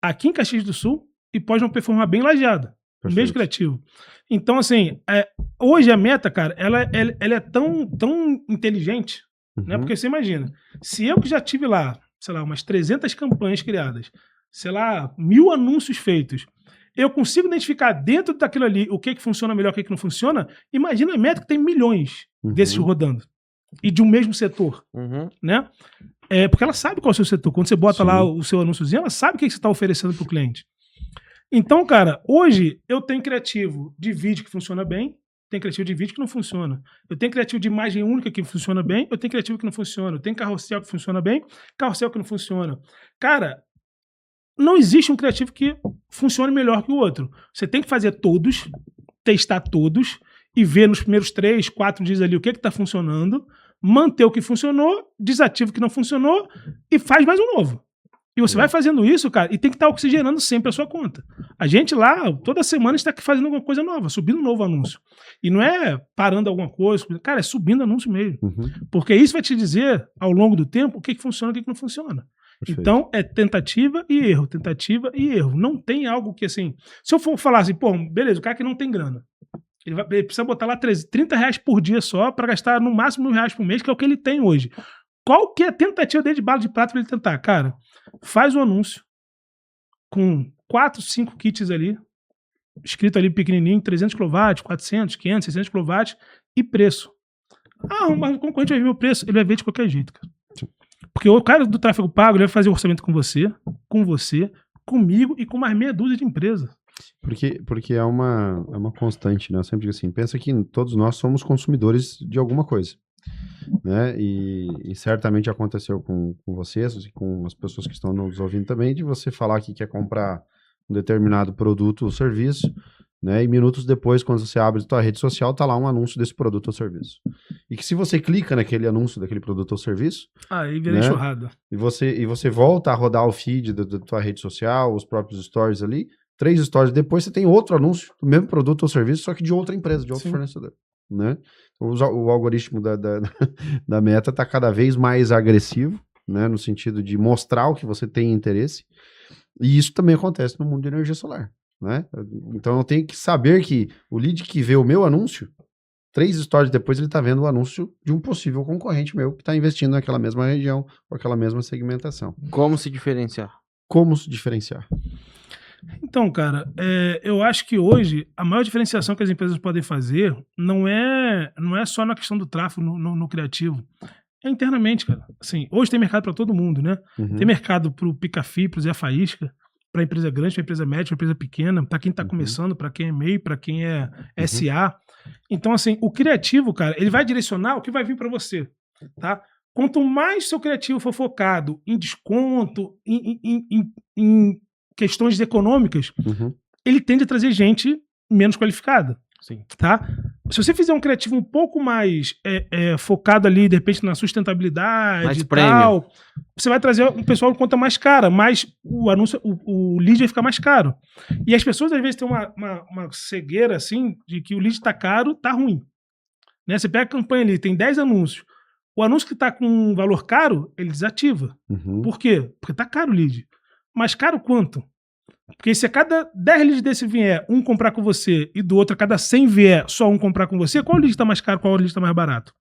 aqui em Caxias do Sul e pode não performar bem em Lajeado. O mesmo criativo. Então, assim, hoje a meta, cara, ela é tão inteligente, né? Porque você imagina, se eu que já tive lá, sei lá, umas 300 campanhas criadas, sei lá, 1000 anúncios feitos, eu consigo identificar dentro daquilo ali o que funciona melhor, o que não funciona. Imagina a meta que tem milhões desses rodando. E de um mesmo setor. Né? Porque ela sabe qual é o seu setor. Quando você bota lá o seu anúnciozinho, ela sabe o que você está oferecendo para o cliente. Então, cara, hoje eu tenho criativo de vídeo que funciona bem, Tem criativo de vídeo que não funciona. Eu tenho criativo de imagem única que funciona bem, eu tenho criativo que não funciona. Eu tenho carrossel que funciona bem, carrossel que não funciona. Cara, não existe um criativo que funcione melhor que o outro. Você tem que fazer todos, testar todos e ver nos primeiros 3, 4 dias ali o que está funcionando, manter o que funcionou, desativa o que não funcionou e faz mais um novo. E você vai fazendo isso, cara, e tem que estar oxigenando sempre a sua conta. A gente lá, toda semana, está fazendo alguma coisa nova, subindo um novo anúncio. E não é parando alguma coisa, cara, é subindo anúncio mesmo. Porque isso vai te dizer, ao longo do tempo, o que funciona e o que não funciona. Perfeito. Então, é tentativa e erro. Não tem algo que, assim... Se eu for falar assim, pô, beleza, o cara que não tem grana, ele precisa botar lá R$30 por dia só para gastar no máximo R$1.000 por mês, que é o que ele tem hoje. Qual que é a tentativa dele de bala de prata para ele tentar? Cara, faz um anúncio com 4, 5 kits ali, escrito ali pequenininho, 300 kW, 400, 500, 600 kW e preço. Ah, mas o concorrente vai ver o preço, ele vai ver de qualquer jeito, cara. Porque o cara do tráfego pago, ele vai fazer o orçamento com você, comigo e com mais meia dúzia de empresas. Porque é uma constante, né? Eu sempre digo assim, pensa que todos nós somos consumidores de alguma coisa. Né? E certamente aconteceu com vocês e com as pessoas que estão nos ouvindo também, de você falar que quer comprar um determinado produto ou serviço, né? E minutos depois, quando você abre a sua rede social, tá lá um anúncio desse produto ou serviço. E que se você clica naquele anúncio daquele produto ou serviço, aí vira enxurrada. E você volta a rodar o feed da tua rede social, os próprios stories ali, 3 stories depois você tem outro anúncio do mesmo produto ou serviço, só que de outra empresa, de outro fornecedor. Né? O algoritmo da Meta está cada vez mais agressivo, né? No sentido de mostrar o que você tem interesse, e isso também acontece no mundo de energia solar, né? Então eu tenho que saber que o lead que vê o meu anúncio, 3 stories depois ele está vendo o anúncio de um possível concorrente meu que está investindo naquela mesma região, com aquela mesma segmentação. Como se diferenciar? Então, cara, eu acho que hoje a maior diferenciação que as empresas podem fazer não é só na questão do tráfego no criativo. É internamente, cara. Assim, hoje tem mercado para todo mundo, né? Tem mercado para o Picafi, para o Zé Faísca, para empresa grande, para empresa média, para empresa pequena, para quem está começando, para quem é MEI, para quem é SA. Então, assim, o criativo, cara, ele vai direcionar o que vai vir para você, tá? Quanto mais seu criativo for focado em desconto, em questões econômicas, ele tende a trazer gente menos qualificada. Sim. Tá? Se você fizer um criativo um pouco mais focado ali, de repente, na sustentabilidade mais e premium, tal, você vai trazer um pessoal com conta mais cara, mas o anúncio, o lead vai ficar mais caro. E as pessoas, às vezes, têm uma cegueira, assim, de que o lead tá caro, tá ruim. Né? Você pega a campanha ali, tem 10 anúncios. O anúncio que tá com um valor caro, ele desativa. Por quê? Porque tá caro o lead. Mas caro quanto? Porque se a cada 10 leads desse vier um comprar com você e do outro a cada 100 vier só um comprar com você, qual lead está mais caro, qual lead está mais barato?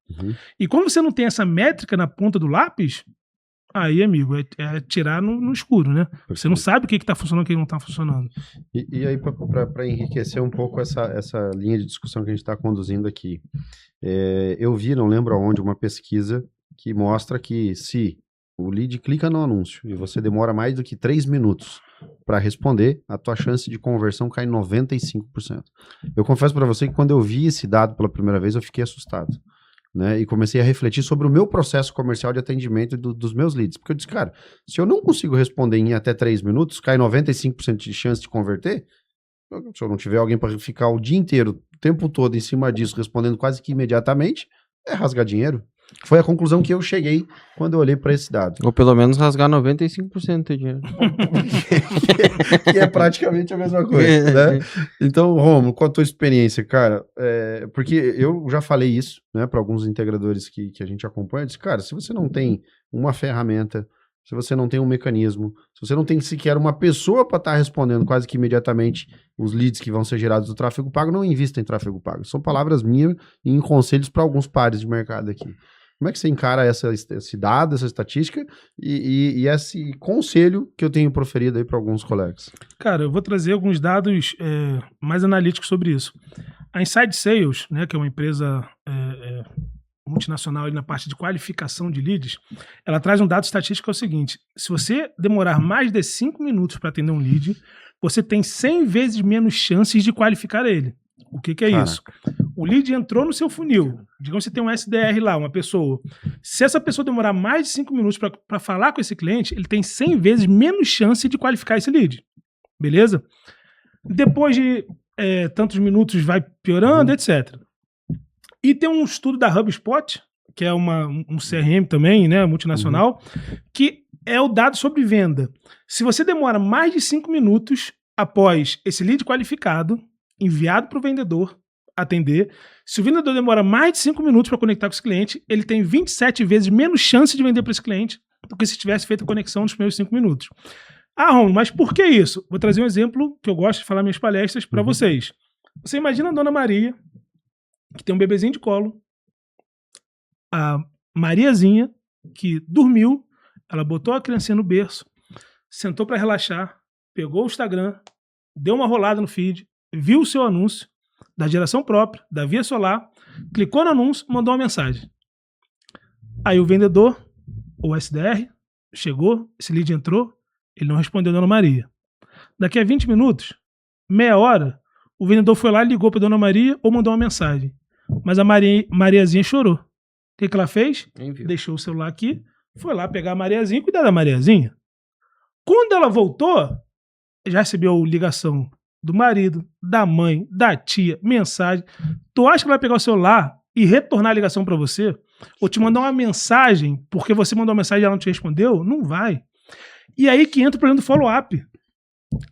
E quando você não tem essa métrica na ponta do lápis, aí, amigo, é tirar no escuro, né? Você não sabe o que está funcionando e o que não está funcionando. E aí, para enriquecer um pouco essa linha de discussão que a gente está conduzindo aqui, eu vi, não lembro aonde, uma pesquisa que mostra que se o lead clica no anúncio e você demora mais do que 3 minutos para responder, a tua chance de conversão cai 95%. Eu confesso para você que quando eu vi esse dado pela primeira vez, eu fiquei assustado, né? E comecei a refletir sobre o meu processo comercial de atendimento dos meus leads. Porque eu disse, cara, se eu não consigo responder em até 3 minutos, cai 95% de chance de converter. Se eu não tiver alguém para ficar o dia inteiro, o tempo todo em cima disso, respondendo quase que imediatamente, é rasgar dinheiro. Foi a conclusão que eu cheguei quando eu olhei para esse dado. Ou pelo menos rasgar 95% do dinheiro. que é praticamente a mesma coisa, né? Então, Romulo, qual a tua experiência, cara? Porque eu já falei isso, né, para alguns integradores que a gente acompanha. Eu disse, cara, se você não tem uma ferramenta, se você não tem um mecanismo, se você não tem sequer uma pessoa para estar respondendo quase que imediatamente os leads que vão ser gerados do tráfego pago, não invista em tráfego pago. São palavras minhas e em conselhos para alguns pares de mercado aqui. Como é que você encara esse dado, essa estatística e esse conselho que eu tenho proferido aí para alguns colegas? Cara, eu vou trazer alguns dados mais analíticos sobre isso. A Inside Sales, né, que é uma empresa multinacional ali na parte de qualificação de leads, ela traz um dado estatístico que é o seguinte: se você demorar mais de 5 minutos para atender um lead, você tem 100 vezes menos chances de qualificar ele. O que é isso? O lead entrou no seu funil. Digamos que você tem um SDR lá, uma pessoa. Se essa pessoa demorar mais de 5 minutos para falar com esse cliente, ele tem 100 vezes menos chance de qualificar esse lead. Beleza? Depois de tantos minutos vai piorando, etc. E tem um estudo da HubSpot, que é um CRM também, né, multinacional, que é o dado sobre venda. Se você demora mais de 5 minutos após esse lead qualificado, enviado para o vendedor atender, se o vendedor demora mais de 5 minutos para conectar com esse cliente, ele tem 27 vezes menos chance de vender para esse cliente do que se tivesse feito a conexão nos primeiros 5 minutos. Ah, Rom, mas por que isso? Vou trazer um exemplo que eu gosto de falar nas minhas palestras para vocês. Você imagina a Dona Maria, que tem um bebezinho de colo, a Mariazinha, que dormiu, ela botou a criancinha no berço, sentou para relaxar, pegou o Instagram, deu uma rolada no feed, viu o seu anúncio da geração própria, da Via Solar, clicou no anúncio, mandou uma mensagem. Aí o vendedor, o SDR, chegou, esse lead entrou, ele não respondeu a Dona Maria. Daqui a 20 minutos, meia hora, o vendedor foi lá, ligou para Dona Maria ou mandou uma mensagem. Mas a Mariazinha chorou. O que ela fez? Deixou o celular aqui, foi lá pegar a Mariazinha e cuidar da Mariazinha. Quando ela voltou, já recebeu ligação do marido, da mãe, da tia, mensagem. Tu acha que ela vai pegar o celular e retornar a ligação para você? Ou te mandar uma mensagem porque você mandou uma mensagem e ela não te respondeu? Não vai. E aí que entra o problema do follow-up.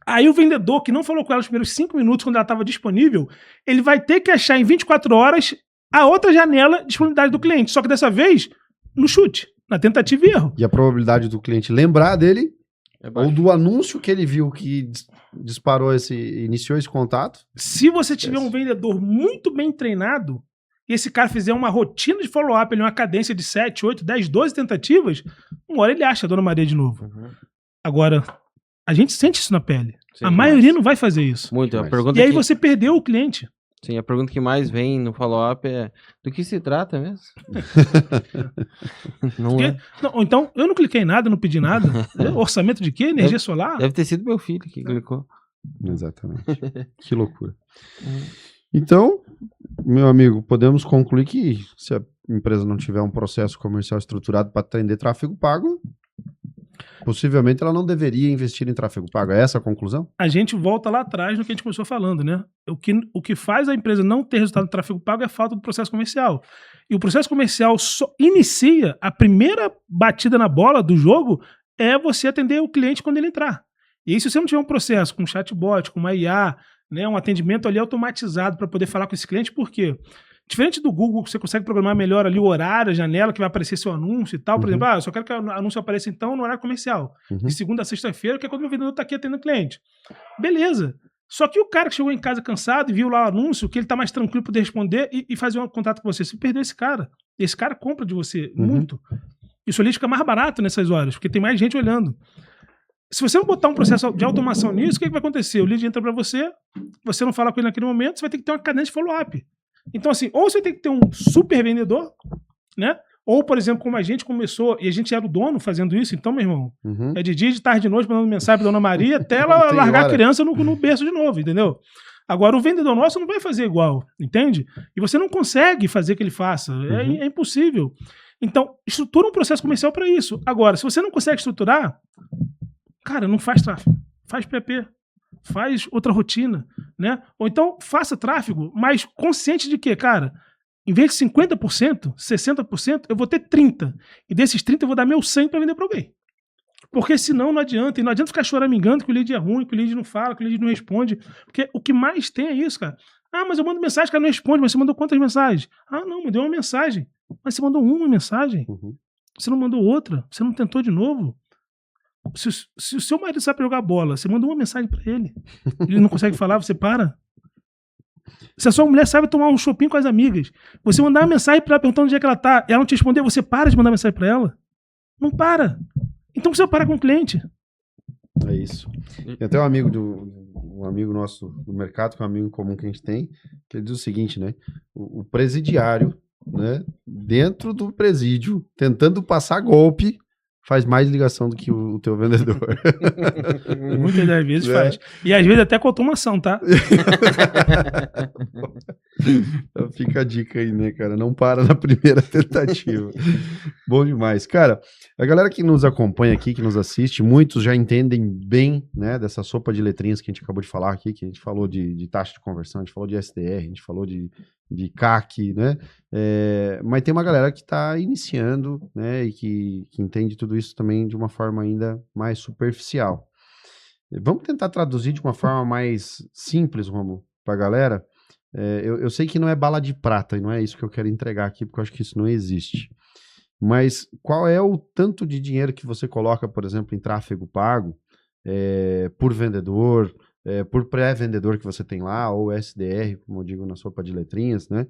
Aí o vendedor, que não falou com ela nos primeiros 5 minutos, quando ela estava disponível, ele vai ter que achar em 24 horas a outra janela de disponibilidade do cliente. Só que dessa vez, no chute, na tentativa e erro. E a probabilidade do cliente lembrar dele, ou do anúncio que ele viu que iniciou esse contato. Se você tiver um vendedor muito bem treinado, e esse cara fizer uma rotina de follow-up, uma cadência de 7, 8, 10, 12 tentativas, uma hora ele acha a Dona Maria de novo. Agora, a gente sente isso na pele. A maioria não vai fazer isso. Muito. E aí você perdeu o cliente. Sim, a pergunta que mais vem no follow-up é: do que se trata mesmo? Não, então, eu não cliquei em nada, não pedi nada. Orçamento de quê? Energia solar? Deve ter sido meu filho que clicou. Exatamente. Que loucura. Então, meu amigo, podemos concluir que se a empresa não tiver um processo comercial estruturado para atender tráfego pago, possivelmente ela não deveria investir em tráfego pago. É essa a conclusão? A gente volta lá atrás no que a gente começou falando, né? O que faz a empresa não ter resultado no tráfego pago é a falta do processo comercial. E o processo comercial só inicia, a primeira batida na bola do jogo é você atender o cliente quando ele entrar. E aí, se você não tiver um processo com chatbot, com uma IA, né, um atendimento ali automatizado para poder falar com esse cliente, por quê? Diferente do Google, você consegue programar melhor ali o horário, a janela que vai aparecer seu anúncio e tal. Por exemplo, eu só quero que o anúncio apareça então no horário comercial. De segunda a sexta-feira, que é quando o meu vendedor está aqui atendendo o cliente. Beleza. Só que o cara que chegou em casa cansado e viu lá o anúncio, que ele está mais tranquilo para poder responder e fazer um contato com você. Você perdeu esse cara compra de você muito. E o seu lead fica mais barato nessas horas, porque tem mais gente olhando. Se você não botar um processo de automação nisso, o que vai acontecer? O lead entra para você, você não fala com ele naquele momento, você vai ter que ter uma cadência de follow-up. Então, assim, ou você tem que ter um super vendedor, né? Ou, por exemplo, como a gente começou, e a gente era o dono fazendo isso, então, meu irmão, é de dia, de tarde, de noite, mandando mensagem pra Dona Maria, até ela largar a criança no berço de novo, entendeu? Agora, o vendedor nosso não vai fazer igual, entende? E você não consegue fazer que ele faça, é impossível. Então, estrutura um processo comercial para isso. Agora, se você não consegue estruturar, cara, não faz tráfego, faz PP. Faz outra rotina, né? Ou então faça tráfego, mas consciente de que, cara, em vez de 50%, 60%, eu vou ter 30%. E desses 30% eu vou dar meu 100% para vender para alguém. Porque senão não adianta. E não adianta ficar choramingando que o lead é ruim, que o lead não fala, que o lead não responde. Porque o que mais tem é isso, cara. Ah, mas eu mando mensagem, cara não responde. Mas você mandou quantas mensagens? Ah, não, mandei uma mensagem. Mas você mandou uma mensagem. Você não mandou outra. Você não tentou de novo. Se o seu marido sabe jogar bola, você manda uma mensagem pra ele, ele não consegue falar, você para. Se a sua mulher sabe tomar um shopping com as amigas, você mandar uma mensagem pra ela perguntando onde é que ela tá, e ela não te responder, você para de mandar mensagem pra ela? Não para. Então você para com o cliente. É isso. Tem até um amigo nosso do mercado, que é um amigo comum que a gente tem, que ele diz o seguinte, né? O presidiário, né? Dentro do presídio, tentando passar golpe, faz mais ligação do que o teu vendedor. Muitas das vezes É. faz. E às vezes até com automação, tá? Então fica a dica aí, né, cara? Não para na primeira tentativa. Bom demais. Cara, a galera que nos acompanha aqui, que nos assiste, muitos já entendem bem, né, dessa sopa de letrinhas que a gente acabou de falar aqui, que a gente falou de taxa de conversão, a gente falou de SDR, a gente falou de CAC, né? Mas tem uma galera que está iniciando, né, e que entende tudo isso também de uma forma ainda mais superficial. Vamos tentar traduzir de uma forma mais simples, Romulo, para a galera. Eu sei que não é bala de prata, e não é isso que eu quero entregar aqui, porque eu acho que isso não existe. Mas qual é o tanto de dinheiro que você coloca, por exemplo, em tráfego pago, por vendedor, por pré-vendedor que você tem lá, ou SDR, como eu digo na sopa de letrinhas, né?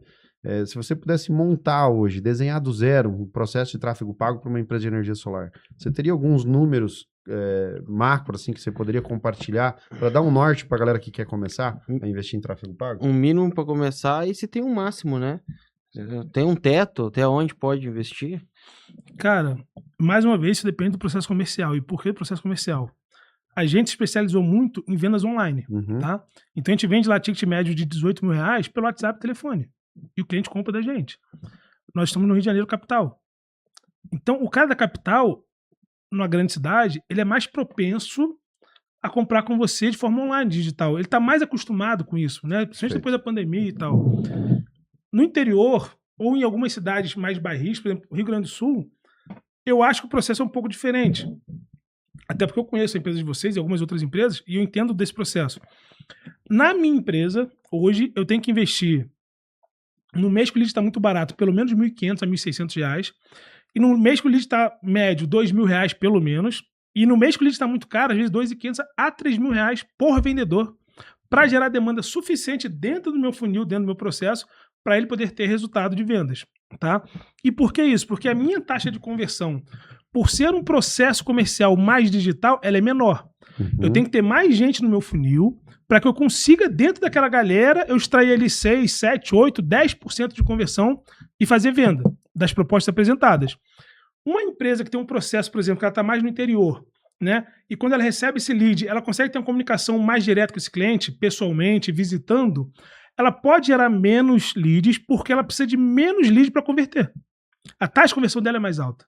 Se você pudesse montar hoje, desenhar do zero um processo de tráfego pago para uma empresa de energia solar, você teria alguns números macro assim, que você poderia compartilhar para dar um norte para a galera que quer começar a investir em tráfego pago? Um mínimo para começar e se tem um máximo, né? Tem um teto até onde pode investir? Cara, mais uma vez, isso depende do processo comercial. E por que processo comercial? A gente se especializou muito em vendas online, tá? Então a gente vende lá ticket médio de 18 mil reais pelo WhatsApp e telefone. E o cliente compra da gente. Nós estamos no Rio de Janeiro, capital. Então o cara da capital, numa grande cidade, ele é mais propenso a comprar com você de forma online, digital. Ele está mais acostumado com isso, né? Principalmente depois da pandemia e tal. No interior, ou em algumas cidades mais bairristas, por exemplo, Rio Grande do Sul, eu acho que o processo é um pouco diferente. Até porque eu conheço a empresa de vocês e algumas outras empresas e eu entendo desse processo. Na minha empresa, hoje, eu tenho que investir no mês que o lead está muito barato, pelo menos R$ 1.500 a R$ 1.600. E no mês que o lead está médio, R$ 2.000 pelo menos. E no mês que o lead está muito caro, às vezes R$ 2.500 a R$ 3.000 por vendedor, para gerar demanda suficiente dentro do meu funil, dentro do meu processo, para ele poder ter resultado de vendas, tá? E por que isso? Porque a minha taxa de conversão, por ser um processo comercial mais digital, ela é menor. Eu tenho que ter mais gente no meu funil para que eu consiga, dentro daquela galera, eu extrair ali 6, 7, 8, 10% de conversão e fazer venda das propostas apresentadas. Uma empresa que tem um processo, por exemplo, que ela está mais no interior, né? E quando ela recebe esse lead, ela consegue ter uma comunicação mais direta com esse cliente, pessoalmente, visitando, ela pode gerar menos leads porque ela precisa de menos leads para converter. A taxa de conversão dela é mais alta.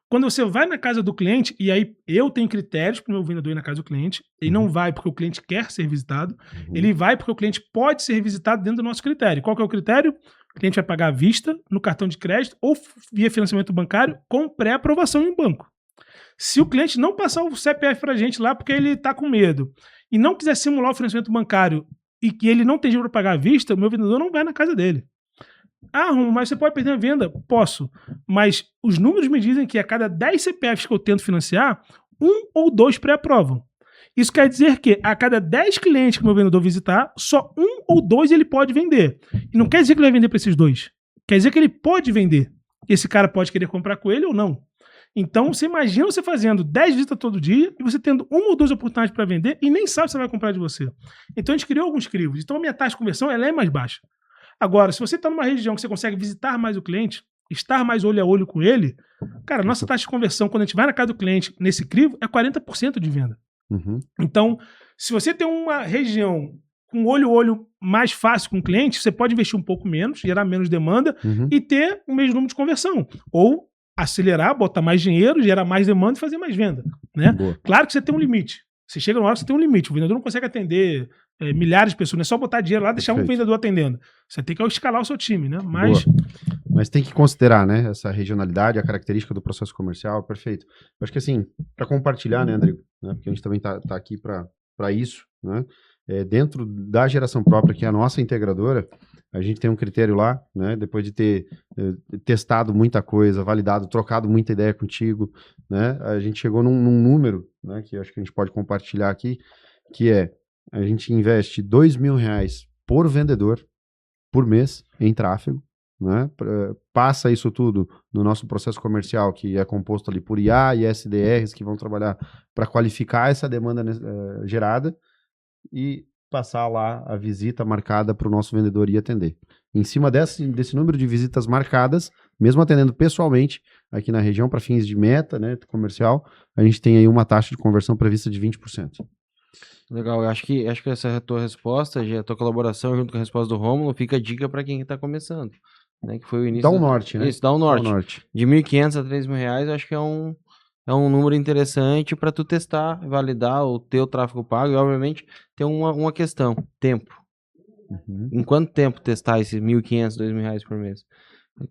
Quando você vai na casa do cliente, e aí eu tenho critérios para o meu vendedor ir na casa do cliente, ele não vai porque o cliente quer ser visitado, ele vai porque o cliente pode ser visitado dentro do nosso critério. Qual que é o critério? O cliente vai pagar à vista, no cartão de crédito ou via financiamento bancário com pré-aprovação em banco. Se o cliente não passar o CPF para a gente lá porque ele está com medo e não quiser simular o financiamento bancário e que ele não tem dinheiro para pagar à vista, o meu vendedor não vai na casa dele. Ah, Romulo, mas você pode perder a venda? Posso. Mas os números me dizem que a cada 10 CPFs que eu tento financiar, 1 ou 2 pré-aprovam. Isso quer dizer que a cada 10 clientes que o meu vendedor visitar, só 1 ou 2 ele pode vender. E não quer dizer que ele vai vender para esses 2. Quer dizer que ele pode vender. Esse cara pode querer comprar com ele ou não. Então, você imagina você fazendo 10 visitas todo dia e você tendo 1 ou 2 oportunidades para vender e nem sabe se vai comprar de você. Então, a gente criou alguns crivos. Então, a minha taxa de conversão ela é mais baixa. Agora, se você está numa região que você consegue visitar mais o cliente, estar mais olho a olho com ele, cara, nossa taxa de conversão, quando a gente vai na casa do cliente nesse crivo, é 40% de venda. Então, se você tem uma região com olho a olho mais fácil com o cliente, você pode investir um pouco menos, gerar menos demanda e ter o mesmo número de conversão. Ou acelerar, botar mais dinheiro, gerar mais demanda e fazer mais venda, né? Claro que você tem um limite. Você chega numa hora que você tem um limite. O vendedor não consegue atender milhares de pessoas. Não é só botar dinheiro lá e deixar um vendedor atendendo. Você tem que escalar o seu time, né? Mas tem que considerar, né? Essa regionalidade, a característica do processo comercial. Perfeito. Eu acho que assim, para compartilhar, né, André? Né, porque a gente também tá aqui para isso, né? Dentro da geração própria, que é a nossa integradora, a gente tem um critério lá, né? Depois de ter testado muita coisa, validado, trocado muita ideia contigo, né? A gente chegou num número, né? Que acho que a gente pode compartilhar aqui, que é a gente investe R$2.000 por vendedor por mês em tráfego, né? Passa isso tudo no nosso processo comercial, que é composto ali por IA e SDRs que vão trabalhar para qualificar essa demanda gerada e passar lá a visita marcada para o nosso vendedor ir atender. Em cima desse número de visitas marcadas, mesmo atendendo pessoalmente aqui na região para fins de meta, né, comercial, a gente tem aí uma taxa de conversão prevista de 20%. Legal, eu acho que essa é a tua resposta, a tua colaboração junto com a resposta do Rômulo, fica a dica para quem está começando, né? Que foi o início. Dá um norte, né? Isso, dá um norte. De R$ 1.500 a R$ 3.000, eu acho que é um número interessante para tu testar, validar o teu tráfego pago e, obviamente, tem uma questão, tempo. Em quanto tempo testar esses R$ 1.500, R$ 2.000 por mês?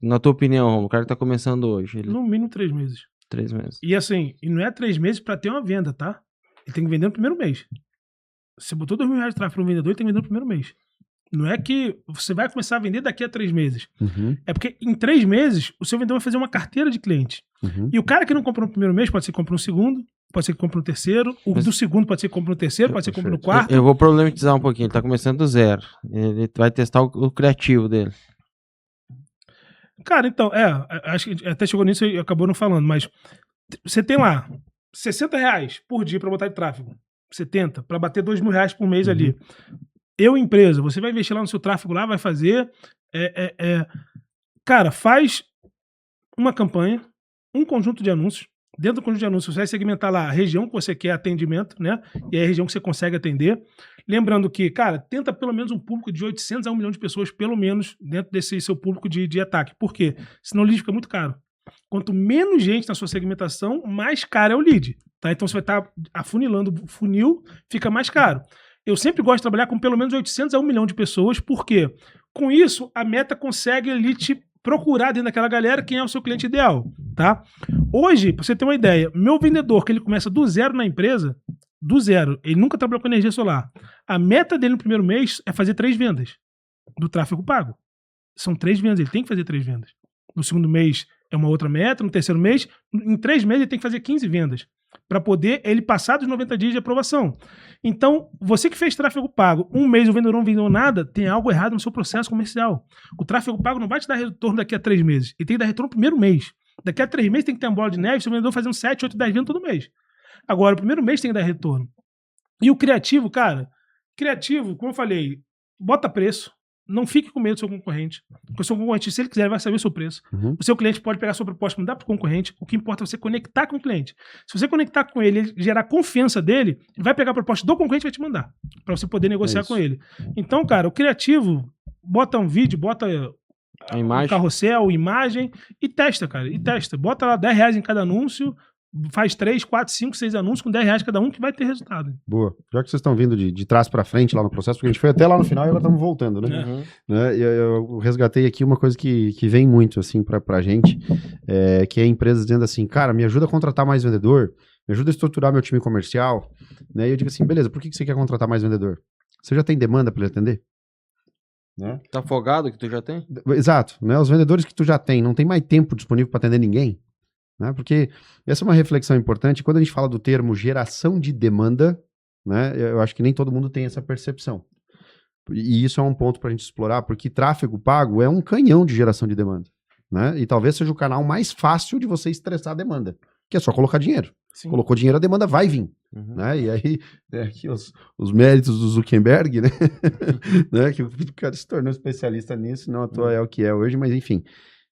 Na tua opinião, Rômulo, o cara que tá começando hoje. No mínimo 3 meses. 3 meses. E assim, não é 3 meses para ter uma venda, tá? Ele tem que vender no primeiro mês. Você botou R$ 2.000 de tráfego para um vendedor, ele tem que vender no primeiro mês. Não é que você vai começar a vender daqui a 3 meses. É porque em 3 meses, o seu vendedor vai fazer uma carteira de cliente. E o cara que não comprou no primeiro mês, pode ser que compre no segundo, pode ser que compre no terceiro, o do segundo pode ser que compre no terceiro, pode ser que compre no quarto. Eu vou problematizar um pouquinho, ele tá começando do zero. Ele vai testar o criativo dele. Cara, então, acho que até chegou nisso e acabou não falando, mas você tem lá R$60 por dia para botar de tráfego. 70, para bater R$2.000 por mês ali. Eu, empresa, você vai investir lá no seu tráfego lá, vai fazer. Cara, faz uma campanha, um conjunto de anúncios. Dentro do conjunto de anúncios, você vai segmentar lá a região que você quer atendimento, né? E a região que você consegue atender. Lembrando que, cara, tenta pelo menos um público de 800 a 1 milhão de pessoas, pelo menos, dentro desse seu público de ataque. Por quê? Senão o lead fica muito caro. Quanto menos gente na sua segmentação, mais caro é o lead. Tá? Então você vai estar afunilando o funil, fica mais caro. Eu sempre gosto de trabalhar com pelo menos 800 a 1 milhão de pessoas, porque com isso a meta consegue ali te procurar dentro daquela galera quem é o seu cliente ideal. Tá? Hoje, para você ter uma ideia, meu vendedor, que ele começa do zero na empresa, do zero, ele nunca trabalhou com energia solar. A meta dele no primeiro mês é fazer 3 vendas do tráfego pago. São 3 vendas, ele tem que fazer 3 vendas. No segundo mês é uma outra meta, no terceiro mês, em 3 meses ele tem que fazer 15 vendas para poder ele passar dos 90 dias de aprovação. Então, você que fez tráfego pago, um mês o vendedor não vendeu nada, tem algo errado no seu processo comercial. O tráfego pago não vai te dar retorno daqui a 3 meses, ele tem que dar retorno no primeiro mês. Daqui a 3 meses tem que ter uma bola de neve, seu vendedor fazendo 7, 8, 10 vendas todo mês. Agora, o primeiro mês tem que dar retorno. E o criativo, cara, como eu falei, bota preço. Não fique com medo do seu concorrente. Porque o seu concorrente, se ele quiser, ele vai saber o seu preço. O seu cliente pode pegar a sua proposta e mandar para o concorrente. O que importa é você conectar com o cliente. Se você conectar com ele e gerar confiança dele, ele vai pegar a proposta do concorrente e vai te mandar. Para você poder negociar com ele. Então, cara, o criativo, bota um vídeo, bota a imagem, um carrossel, imagem e testa, cara. E testa. Bota lá R$10 em cada anúncio. Faz 3, 4, 5, 6 anúncios com R$10 cada um que vai ter resultado. Boa. Já que vocês estão vindo de trás para frente lá no processo, porque a gente foi até lá no final e agora estamos voltando, né? Né? Eu resgatei aqui uma coisa que vem muito, assim, pra gente, que é empresas dizendo assim, cara, me ajuda a contratar mais vendedor, me ajuda a estruturar meu time comercial, né? E eu digo assim, beleza, por que você quer contratar mais vendedor? Você já tem demanda para ele atender? Né? Tá afogado que tu já tem? Exato, né? Os vendedores que tu já tem, não tem mais tempo disponível para atender ninguém? Né? Porque essa é uma reflexão importante. Quando a gente fala do termo geração de demanda, né, eu acho que nem todo mundo tem essa percepção. E isso é um ponto para a gente explorar, porque tráfego pago é um canhão de geração de demanda. Né? E talvez seja o canal mais fácil de você estressar a demanda, que é só colocar dinheiro. Sim. Colocou dinheiro, a demanda vai vir. Né? E aí, aqui os méritos do Zuckerberg, né? Né? Que o cara se tornou especialista nisso, não à toa é o que é hoje, mas enfim.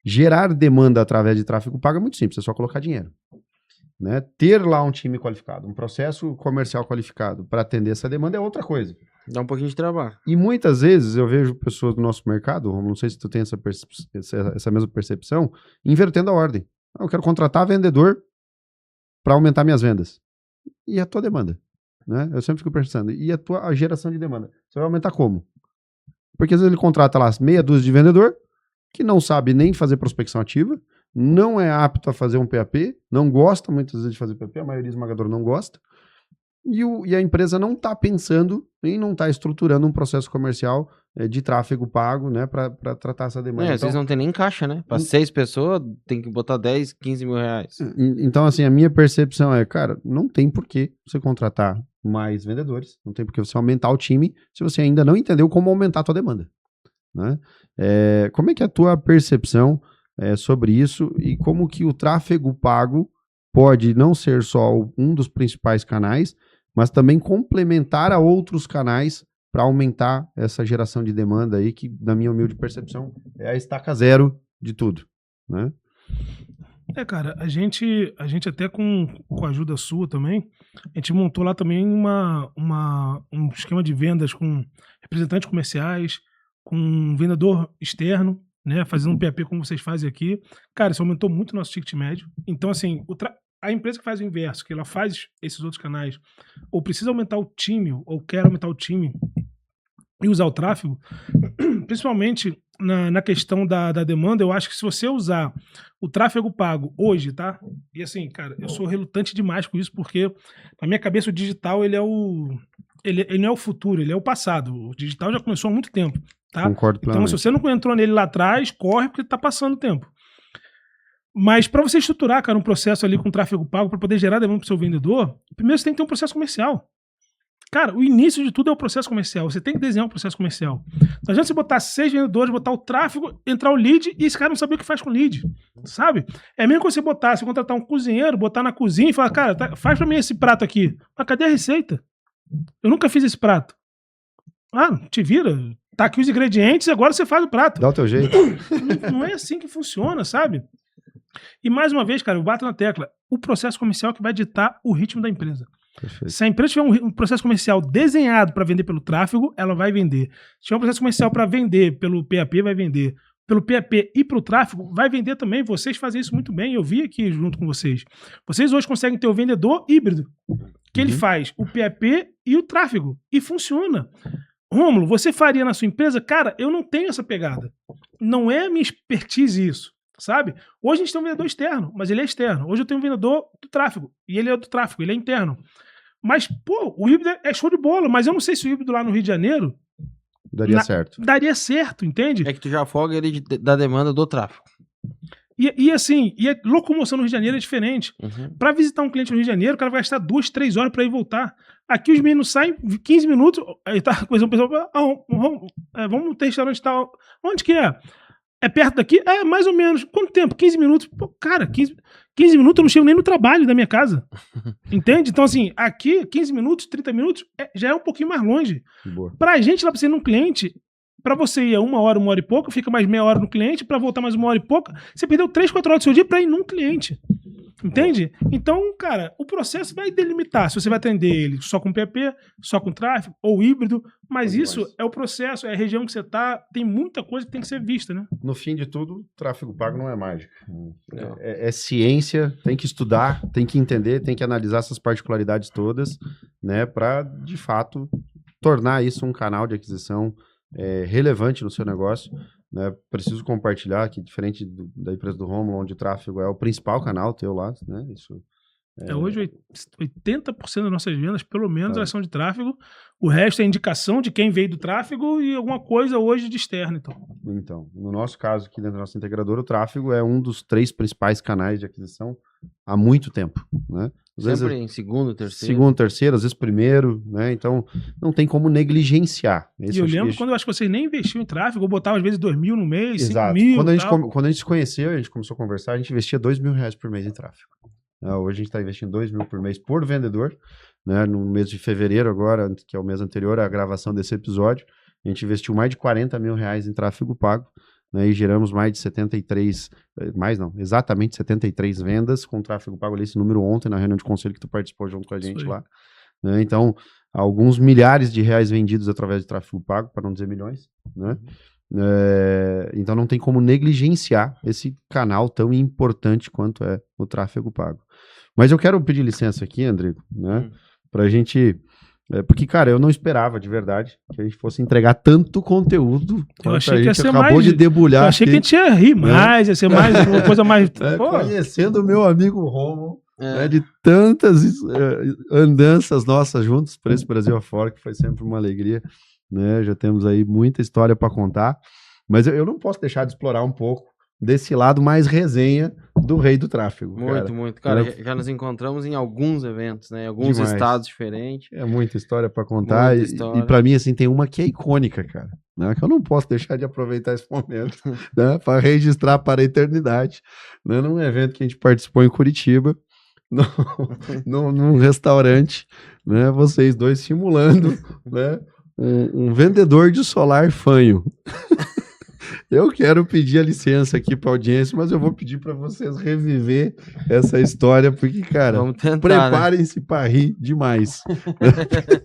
Gerar demanda através de tráfego pago é muito simples, é só colocar dinheiro. Né? Ter lá um time qualificado, um processo comercial qualificado para atender essa demanda é outra coisa. Dá um pouquinho de trabalho. E muitas vezes eu vejo pessoas do nosso mercado, não sei se tu tem essa mesma percepção, invertendo a ordem. Eu quero contratar vendedor para aumentar minhas vendas. E a tua demanda? Né? Eu sempre fico pensando, e a geração de demanda? Você vai aumentar como? Porque às vezes ele contrata lá meia dúzia de vendedor, que não sabe nem fazer prospecção ativa, não é apto a fazer um PAP, não gosta muitas vezes de fazer PAP, a maioria esmagadora não gosta, e a empresa não está pensando e não está estruturando um processo comercial de tráfego pago, né, para tratar essa demanda. Então, às vezes não tem nem caixa, né? Para 6 pessoas tem que botar 10, 15 mil reais. Então, assim, a minha percepção é, cara, não tem por que você contratar mais vendedores, não tem por que você aumentar o time se você ainda não entendeu como aumentar a tua demanda. Né? Como é que é a tua percepção sobre isso e como que o tráfego pago pode não ser só um dos principais canais, mas também complementar a outros canais para aumentar essa geração de demanda aí que, na minha humilde percepção, é a estaca zero de tudo. né? Cara, a gente até com a ajuda sua também, a gente montou lá também um esquema de vendas com representantes comerciais, com um vendedor externo, né, fazendo um PAP como vocês fazem aqui. Cara, isso aumentou muito o nosso ticket médio. Então, assim, a empresa que faz o inverso, que ela faz esses outros canais, ou precisa aumentar o time, ou quer aumentar o time e usar o tráfego, principalmente na questão da demanda, eu acho que se você usar o tráfego pago hoje, tá? E assim, cara, eu sou relutante demais com isso, porque na minha cabeça o digital, ele não é o futuro, ele é o passado. O digital já começou há muito tempo, tá? Concordo Então, plenamente. se você não entrou nele lá atrás, corre porque tá passando o tempo. Mas para você estruturar, cara, um processo ali com tráfego pago para poder gerar demanda para o seu vendedor, primeiro você tem que ter um processo comercial. Cara, o início de tudo é o processo comercial. Você tem que desenhar um processo comercial. Não adianta você botar 6 vendedores, botar o tráfego, entrar o lead e esse cara não saber o que faz com o lead, sabe? É mesmo que você contratar um cozinheiro, botar na cozinha e falar, cara, faz pra mim esse prato aqui. Mas cadê a receita? Eu nunca fiz esse prato. Ah, te vira. Tá aqui os ingredientes, agora você faz o prato. Dá o teu jeito. Não é assim que funciona, sabe? E mais uma vez, cara, eu bato na tecla. O processo comercial que vai ditar o ritmo da empresa. Perfeito. Se a empresa tiver um processo comercial desenhado para vender pelo tráfego, ela vai vender. Se tiver um processo comercial para vender pelo PAP, vai vender. Pelo PAP e pelo tráfego, vai vender também. Vocês fazem isso muito bem. Eu vi aqui junto com vocês. Vocês hoje conseguem ter o vendedor híbrido, que ele faz o PAP e o tráfego. E funciona. Rômulo, você faria na sua empresa? Cara, eu não tenho essa pegada. Não é a minha expertise isso. Sabe? Hoje a gente tem um vendedor externo, mas ele é externo. Hoje eu tenho um vendedor do tráfego, e ele é do tráfego, ele é interno. Mas, pô, o híbrido é show de bola, mas eu não sei se o híbrido lá no Rio de Janeiro Daria certo. daria certo, entende? É que tu já afoga ele da demanda do tráfego. E assim, a locomoção no Rio de Janeiro é diferente. Para visitar um cliente no Rio de Janeiro, o cara vai gastar 2, 3 horas para ir voltar. Aqui os meninos saem 15 minutos, aí tá coisa, pessoal, vamos ter restaurante tal. Onde que é? É perto daqui? É, mais ou menos. Quanto tempo? 15 minutos. Pô, cara, 15 minutos eu não chego nem no trabalho da minha casa. Entende? Então, assim, aqui, 15 minutos, 30 minutos, já é um pouquinho mais longe. Boa. Pra gente, lá pra você ir num cliente, pra você ir 1 hora, 1 hora e pouco, fica mais meia hora no cliente, pra voltar mais 1 hora e pouco, você perdeu 3, 4 horas do seu dia pra ir num cliente. Entende? Então, cara, o processo vai delimitar se você vai atender ele só com PAP, só com tráfego ou híbrido, mas isso é o processo, é a região que você tá, tem muita coisa que tem que ser vista, né? No fim de tudo, tráfego pago não é mágica. É ciência, tem que estudar, tem que entender, tem que analisar essas particularidades todas, né, para de fato tornar isso um canal de aquisição relevante no seu negócio. Né, preciso compartilhar que, diferente da empresa do Rômulo, onde o tráfego é o principal canal teu lá, né? Isso hoje 80% das nossas vendas, pelo menos, elas são de tráfego. O resto é indicação de quem veio do tráfego e alguma coisa hoje de externo. Então, no nosso caso aqui dentro da nossa integradora, o tráfego é um dos 3 principais canais de aquisição há muito tempo, né? Às Sempre vezes, em segundo, terceiro. Segundo, terceiro, às vezes primeiro, né? Então, não tem como negligenciar. E eu lembro quando eu acho que vocês nem investiam em tráfego, eu botava às vezes 2 mil no mês, Exato. 5 mil. Quando a gente se conheceu, a gente começou a conversar, a gente investia R$2.000 por mês em tráfego. Hoje a gente está investindo R$2.000 por mês por vendedor, né? No mês de fevereiro agora, que é o mês anterior à gravação desse episódio, a gente investiu mais de R$40.000 em tráfego pago, né? E geramos mais de 73, exatamente 73 vendas com tráfego pago ali, esse número ontem na reunião de conselho que tu participou junto com a gente lá. Né? Então, alguns milhares de reais vendidos através de tráfego pago, para não dizer milhões, né? Então não tem como negligenciar esse canal tão importante quanto é o tráfego pago. Mas eu quero pedir licença aqui, Andrigo, né, pra gente... porque, cara, eu não esperava, de verdade, que a gente fosse entregar tanto conteúdo quanto a gente acabou de debulhar. Eu achei que a gente ia rir mais, ia ser mais uma coisa mais... Conhecendo o meu amigo Rômulo, né, de tantas andanças nossas juntos por esse Brasil afora, que foi sempre uma alegria, né? Já temos aí muita história para contar, mas eu não posso deixar de explorar um pouco desse lado mais resenha do rei do tráfego. Muito. Cara, já nos encontramos em alguns eventos, né? Em alguns estados diferentes. É muita história para contar. E para mim, assim, tem uma que é icônica, cara. Né? Que eu não posso deixar de aproveitar esse momento, né? Para registrar para a eternidade. Né? Num evento que a gente participou em Curitiba, num restaurante, né? Vocês dois simulando, né? Um vendedor de solar fanho. Eu quero pedir a licença aqui para audiência, mas eu vou pedir para vocês reviver essa história, porque, cara, Vamos tentar, né? preparem-se para rir demais.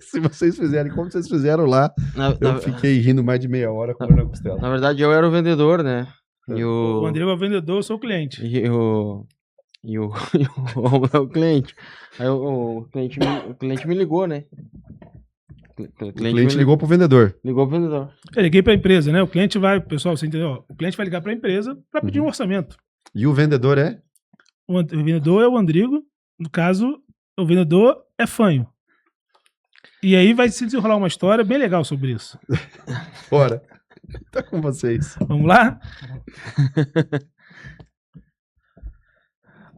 Se vocês fizerem como vocês fizeram lá, eu fiquei rindo mais de meia hora comendo a costela. Na verdade, eu era o vendedor, né? E O André é o vendedor, eu sou o cliente. O cliente. Aí o cliente me ligou, né? O cliente ligou pro vendedor. Ligou pro vendedor. Eu liguei pra empresa, né? O cliente vai, pessoal, você entendeu? O cliente vai ligar pra empresa pra pedir um orçamento. E o vendedor é? O vendedor é o Andrigo. No caso, o vendedor é Fanho. E aí vai se desenrolar uma história bem legal sobre isso. Bora. Tá com vocês. Vamos lá?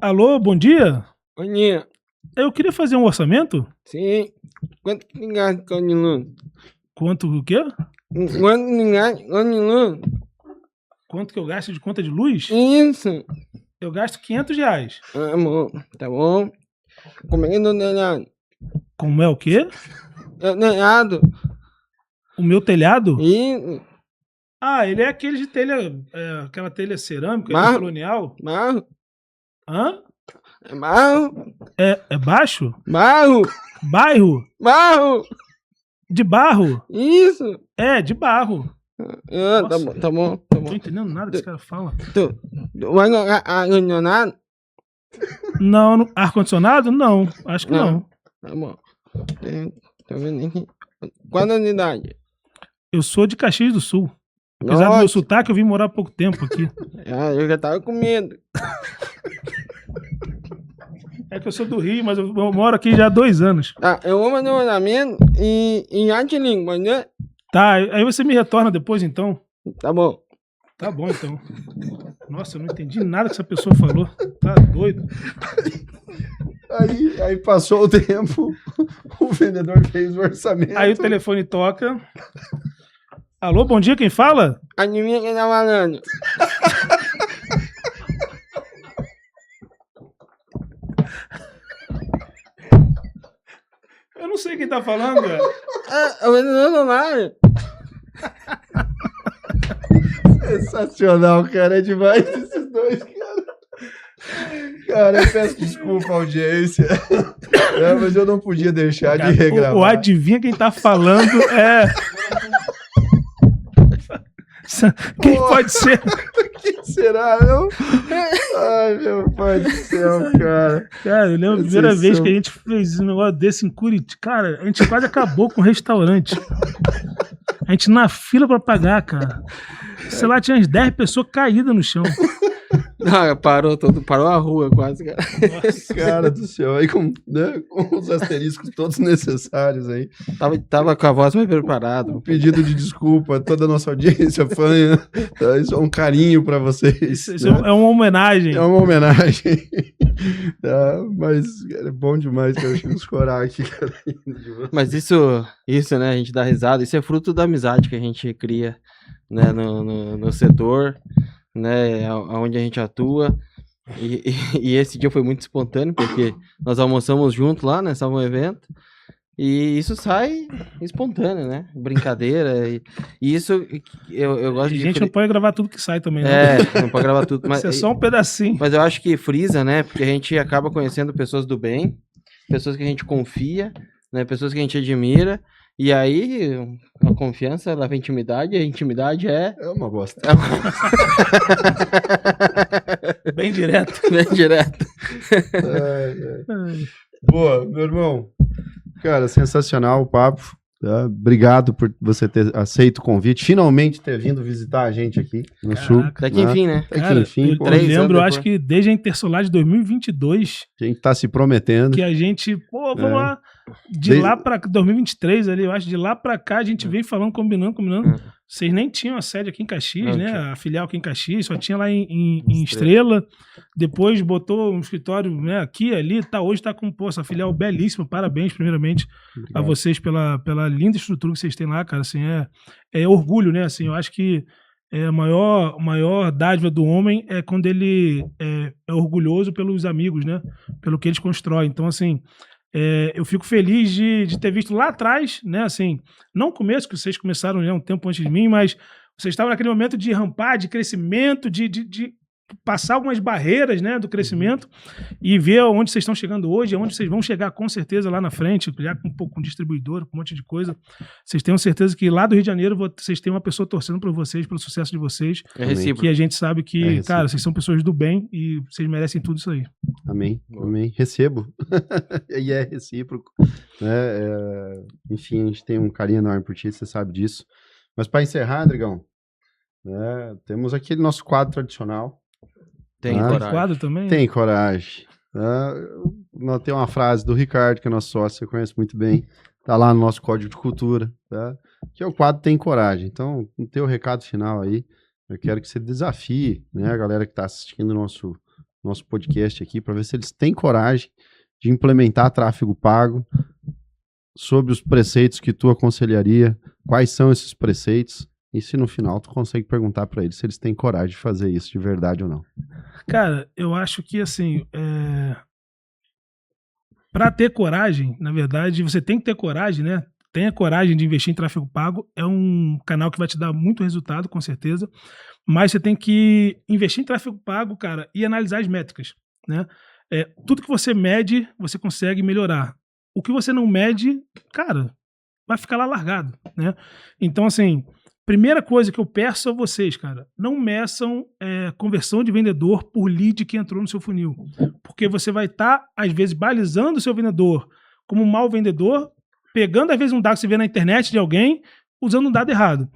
Alô, bom dia? Bom dia. Eu queria fazer um orçamento. Sim. Quanto que gasta de luz? Quanto o quê? Quanto que gasta de luz? Quanto que eu gasto de conta de luz? Isso. Eu gasto R$500. Ah, bom. Tá bom. Como é que é do telhado? Como é o quê? É o telhado. O meu telhado? Isso. Ah, ele é aquele de telha, aquela telha cerâmica, Barro. colonial. Barro. Hã? É barro. É baixo? Barro. Bairro? Barro. De barro? Isso. É, de barro. Ah, tá Nossa. bom, tá bom, tá Não bom. tô entendendo nada que esse cara fala. Tu vai colocar ar-condicionado? Não, ar-condicionado? Não, acho que não. Tá bom. Tá vendo aqui? Qual a unidade? Eu sou de Caxias do Sul. Apesar do meu Nossa. sotaque, eu vim morar há pouco tempo aqui. Ah, eu já tava com medo. É que eu sou do Rio, mas eu moro aqui já há 2 anos. Tá, eu vou mandar um orçamento e já te ligo, pode ser? Tá, aí você me retorna depois, então. Tá bom. Tá bom, então. Nossa, eu não entendi nada que essa pessoa falou. Tá doido. Aí passou o tempo, o vendedor fez o orçamento. Aí o telefone toca. Alô, bom dia, quem fala? Adivinha quem tá falando? Eu não sei quem tá falando, velho. É o vendedor do Mário. Sensacional, cara. É demais esses dois, cara. Cara, eu peço desculpa, audiência. Mas eu não podia deixar de regravar. O adivinha quem tá falando é... Quem pode ser? Quem será, não? Ai, meu pai do céu, cara. Cara, eu lembro a primeira vez que a gente fez um negócio desse em Curitiba. Cara, a gente quase acabou com o restaurante. A gente na fila pra pagar, cara. Sei lá, tinha umas 10 pessoas caídas no chão. Não, parou a rua quase, cara. Nossa. Cara do céu, aí com os asteriscos todos necessários aí. Tava com a voz mais preparada. Um pedido de desculpa a toda a nossa audiência fanha. Tá? Isso é um carinho pra vocês. Isso é uma homenagem. É uma homenagem. Tá? Mas é bom demais que eu chego a escorar aqui, cara. Mas isso, né, a gente dá risada, isso é fruto da amizade que a gente cria, né, no setor, né, onde a gente atua, e esse dia foi muito espontâneo, porque nós almoçamos junto lá, né, estava um evento, e isso sai espontâneo, né, brincadeira, e isso eu gosto A de... gente não pode gravar tudo que sai também, né? não pode gravar tudo, mas... Isso é só um pedacinho. Mas eu acho que frisa, né? Porque a gente acaba conhecendo pessoas do bem, pessoas que a gente confia, né? Pessoas que a gente admira. E aí, a confiança leva a intimidade, e a intimidade é... É uma bosta. Bem direto. Bem direto. Boa, meu irmão. Cara, sensacional o papo. Tá? Obrigado por você ter aceito o convite, finalmente ter vindo visitar a gente aqui no Sul. Até que enfim, né? Até que Cara, enfim, eu pô, lembro, acho que desde a Intersolar de 2022, a gente tá se prometendo. que a gente, pô, vamos lá, lá pra 2023 ali, eu acho, de lá pra cá a gente veio falando, combinando. Vocês nem tinham a sede aqui em Caxias, né? A filial aqui em Caxias, só tinha lá em Estrela. Depois botou um escritório, né, aqui, ali, tá, hoje tá com, pô, essa filial belíssima. Parabéns, primeiramente, a vocês pela linda estrutura que vocês têm lá, cara. Assim, é orgulho, né? Assim, eu acho que a maior dádiva do homem é quando ele é orgulhoso pelos amigos, né? Pelo que eles constroem. Então, assim, Eu fico feliz de ter visto lá atrás, né, assim, não o começo, que vocês começaram já um tempo antes de mim, mas vocês estavam naquele momento de rampar, de crescimento, de passar algumas barreiras, né, do crescimento e ver onde vocês estão chegando hoje, onde vocês vão chegar com certeza lá na frente, já com um pouco com distribuidor, com um monte de coisa. Vocês tenham certeza que lá do Rio de Janeiro vocês têm uma pessoa torcendo por vocês, pelo sucesso de vocês. É recíproco. Que a gente sabe que, É cara, vocês são pessoas do bem e vocês merecem tudo isso aí. Amém, Boa. amém. Recebo. E é recíproco. Né? Enfim, a gente tem um carinho enorme por ti, você sabe disso. Mas para encerrar, Dragão, né, temos aquele nosso quadro tradicional. Tem Ah, coragem. Quadro também? Tem coragem. Tem uma frase do Ricardo, que é nosso sócio, você conhece muito bem. Tá lá no nosso Código de Cultura, tá? Que é o quadro Tem Coragem. Então, no teu recado final aí, eu quero que você desafie, né, a galera que está assistindo o nosso podcast aqui, para ver se eles têm coragem de implementar tráfego pago, sobre os preceitos que tu aconselharia, quais são esses preceitos, e se no final tu consegue perguntar para eles se eles têm coragem de fazer isso de verdade ou não. Cara, eu acho que, assim, para ter coragem, na verdade, você tem que ter coragem, né? Tenha coragem de investir em tráfego pago. É um canal que vai te dar muito resultado, com certeza. Mas você tem que investir em tráfego pago, cara, e analisar as métricas, né? Tudo que você mede, você consegue melhorar. O que você não mede, cara, vai ficar lá largado, né? Então, assim, primeira coisa que eu peço a vocês, cara, não meçam conversão de vendedor por lead que entrou no seu funil. Porque você vai estar, às vezes, balizando o seu vendedor como um mau vendedor, pegando, às vezes, um dado que você vê na internet de alguém, usando um dado errado.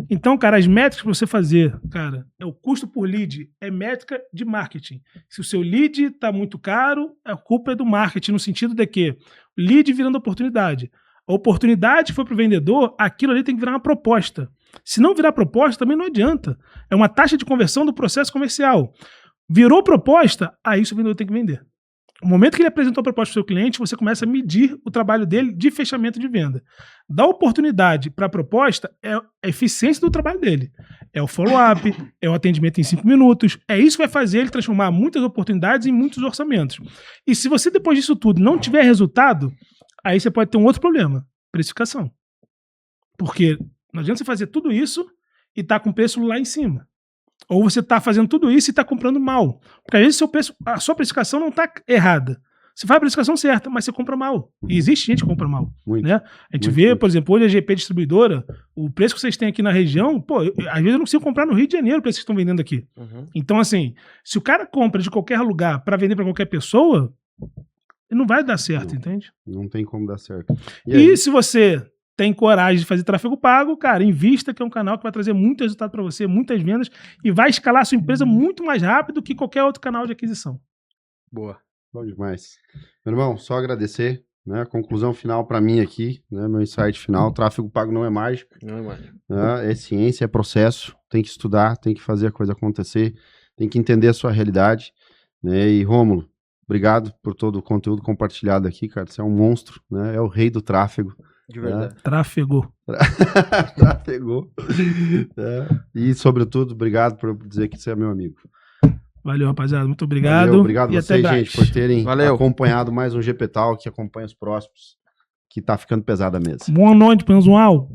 Então, cara, as métricas para você fazer, cara, é o custo por lead, é métrica de marketing. Se o seu lead está muito caro, a culpa é do marketing, no sentido de que o lead virando oportunidade. A oportunidade foi para o vendedor, aquilo ali tem que virar uma proposta. Se não virar proposta, também não adianta. É uma taxa de conversão do processo comercial. Virou proposta, aí o vendedor tem que vender. No momento que ele apresentou a proposta para o seu cliente, você começa a medir o trabalho dele de fechamento de venda. Dar oportunidade para a proposta é a eficiência do trabalho dele. É o follow-up, é o atendimento em 5 minutos. É isso que vai fazer ele transformar muitas oportunidades em muitos orçamentos. E se você, depois disso tudo, não tiver resultado, aí você pode ter um outro problema, precificação. Porque não adianta você fazer tudo isso e estar com o preço lá em cima. Ou você está fazendo tudo isso e está comprando mal. Porque às vezes a sua precificação não está errada. Você faz a precificação certa, mas você compra mal. E existe gente que compra mal. Muito. Né? A gente vê, por exemplo, hoje a GP Distribuidora, o preço que vocês têm aqui na região, às vezes eu não consigo comprar no Rio de Janeiro o preço que vocês estão vendendo aqui. Uhum. Então, assim, se o cara compra de qualquer lugar para vender para qualquer pessoa, não vai dar certo, entende? Não tem como dar certo. E se você tem coragem de fazer tráfego pago, cara, invista, que é um canal que vai trazer muito resultado para você, muitas vendas, e vai escalar a sua empresa muito mais rápido que qualquer outro canal de aquisição. Boa. Bom demais. Meu irmão, só agradecer, né? Conclusão final para mim aqui, né? Meu insight final, tráfego pago não é mágico. Não é mágico. Né? É ciência, é processo, tem que estudar, tem que fazer a coisa acontecer, tem que entender a sua realidade, né? E Rômulo, obrigado por todo o conteúdo compartilhado aqui, cara, você é um monstro, né? É o rei do tráfego. De verdade. Trafegou. Trafegou. E, sobretudo, obrigado por dizer que você é meu amigo. Valeu, rapaziada. Muito obrigado. Valeu, obrigado e a vocês, gente, por terem acompanhado mais um GP Talk, que acompanha os próximos, que tá ficando pesada a mesa. Boa noite, pessoal.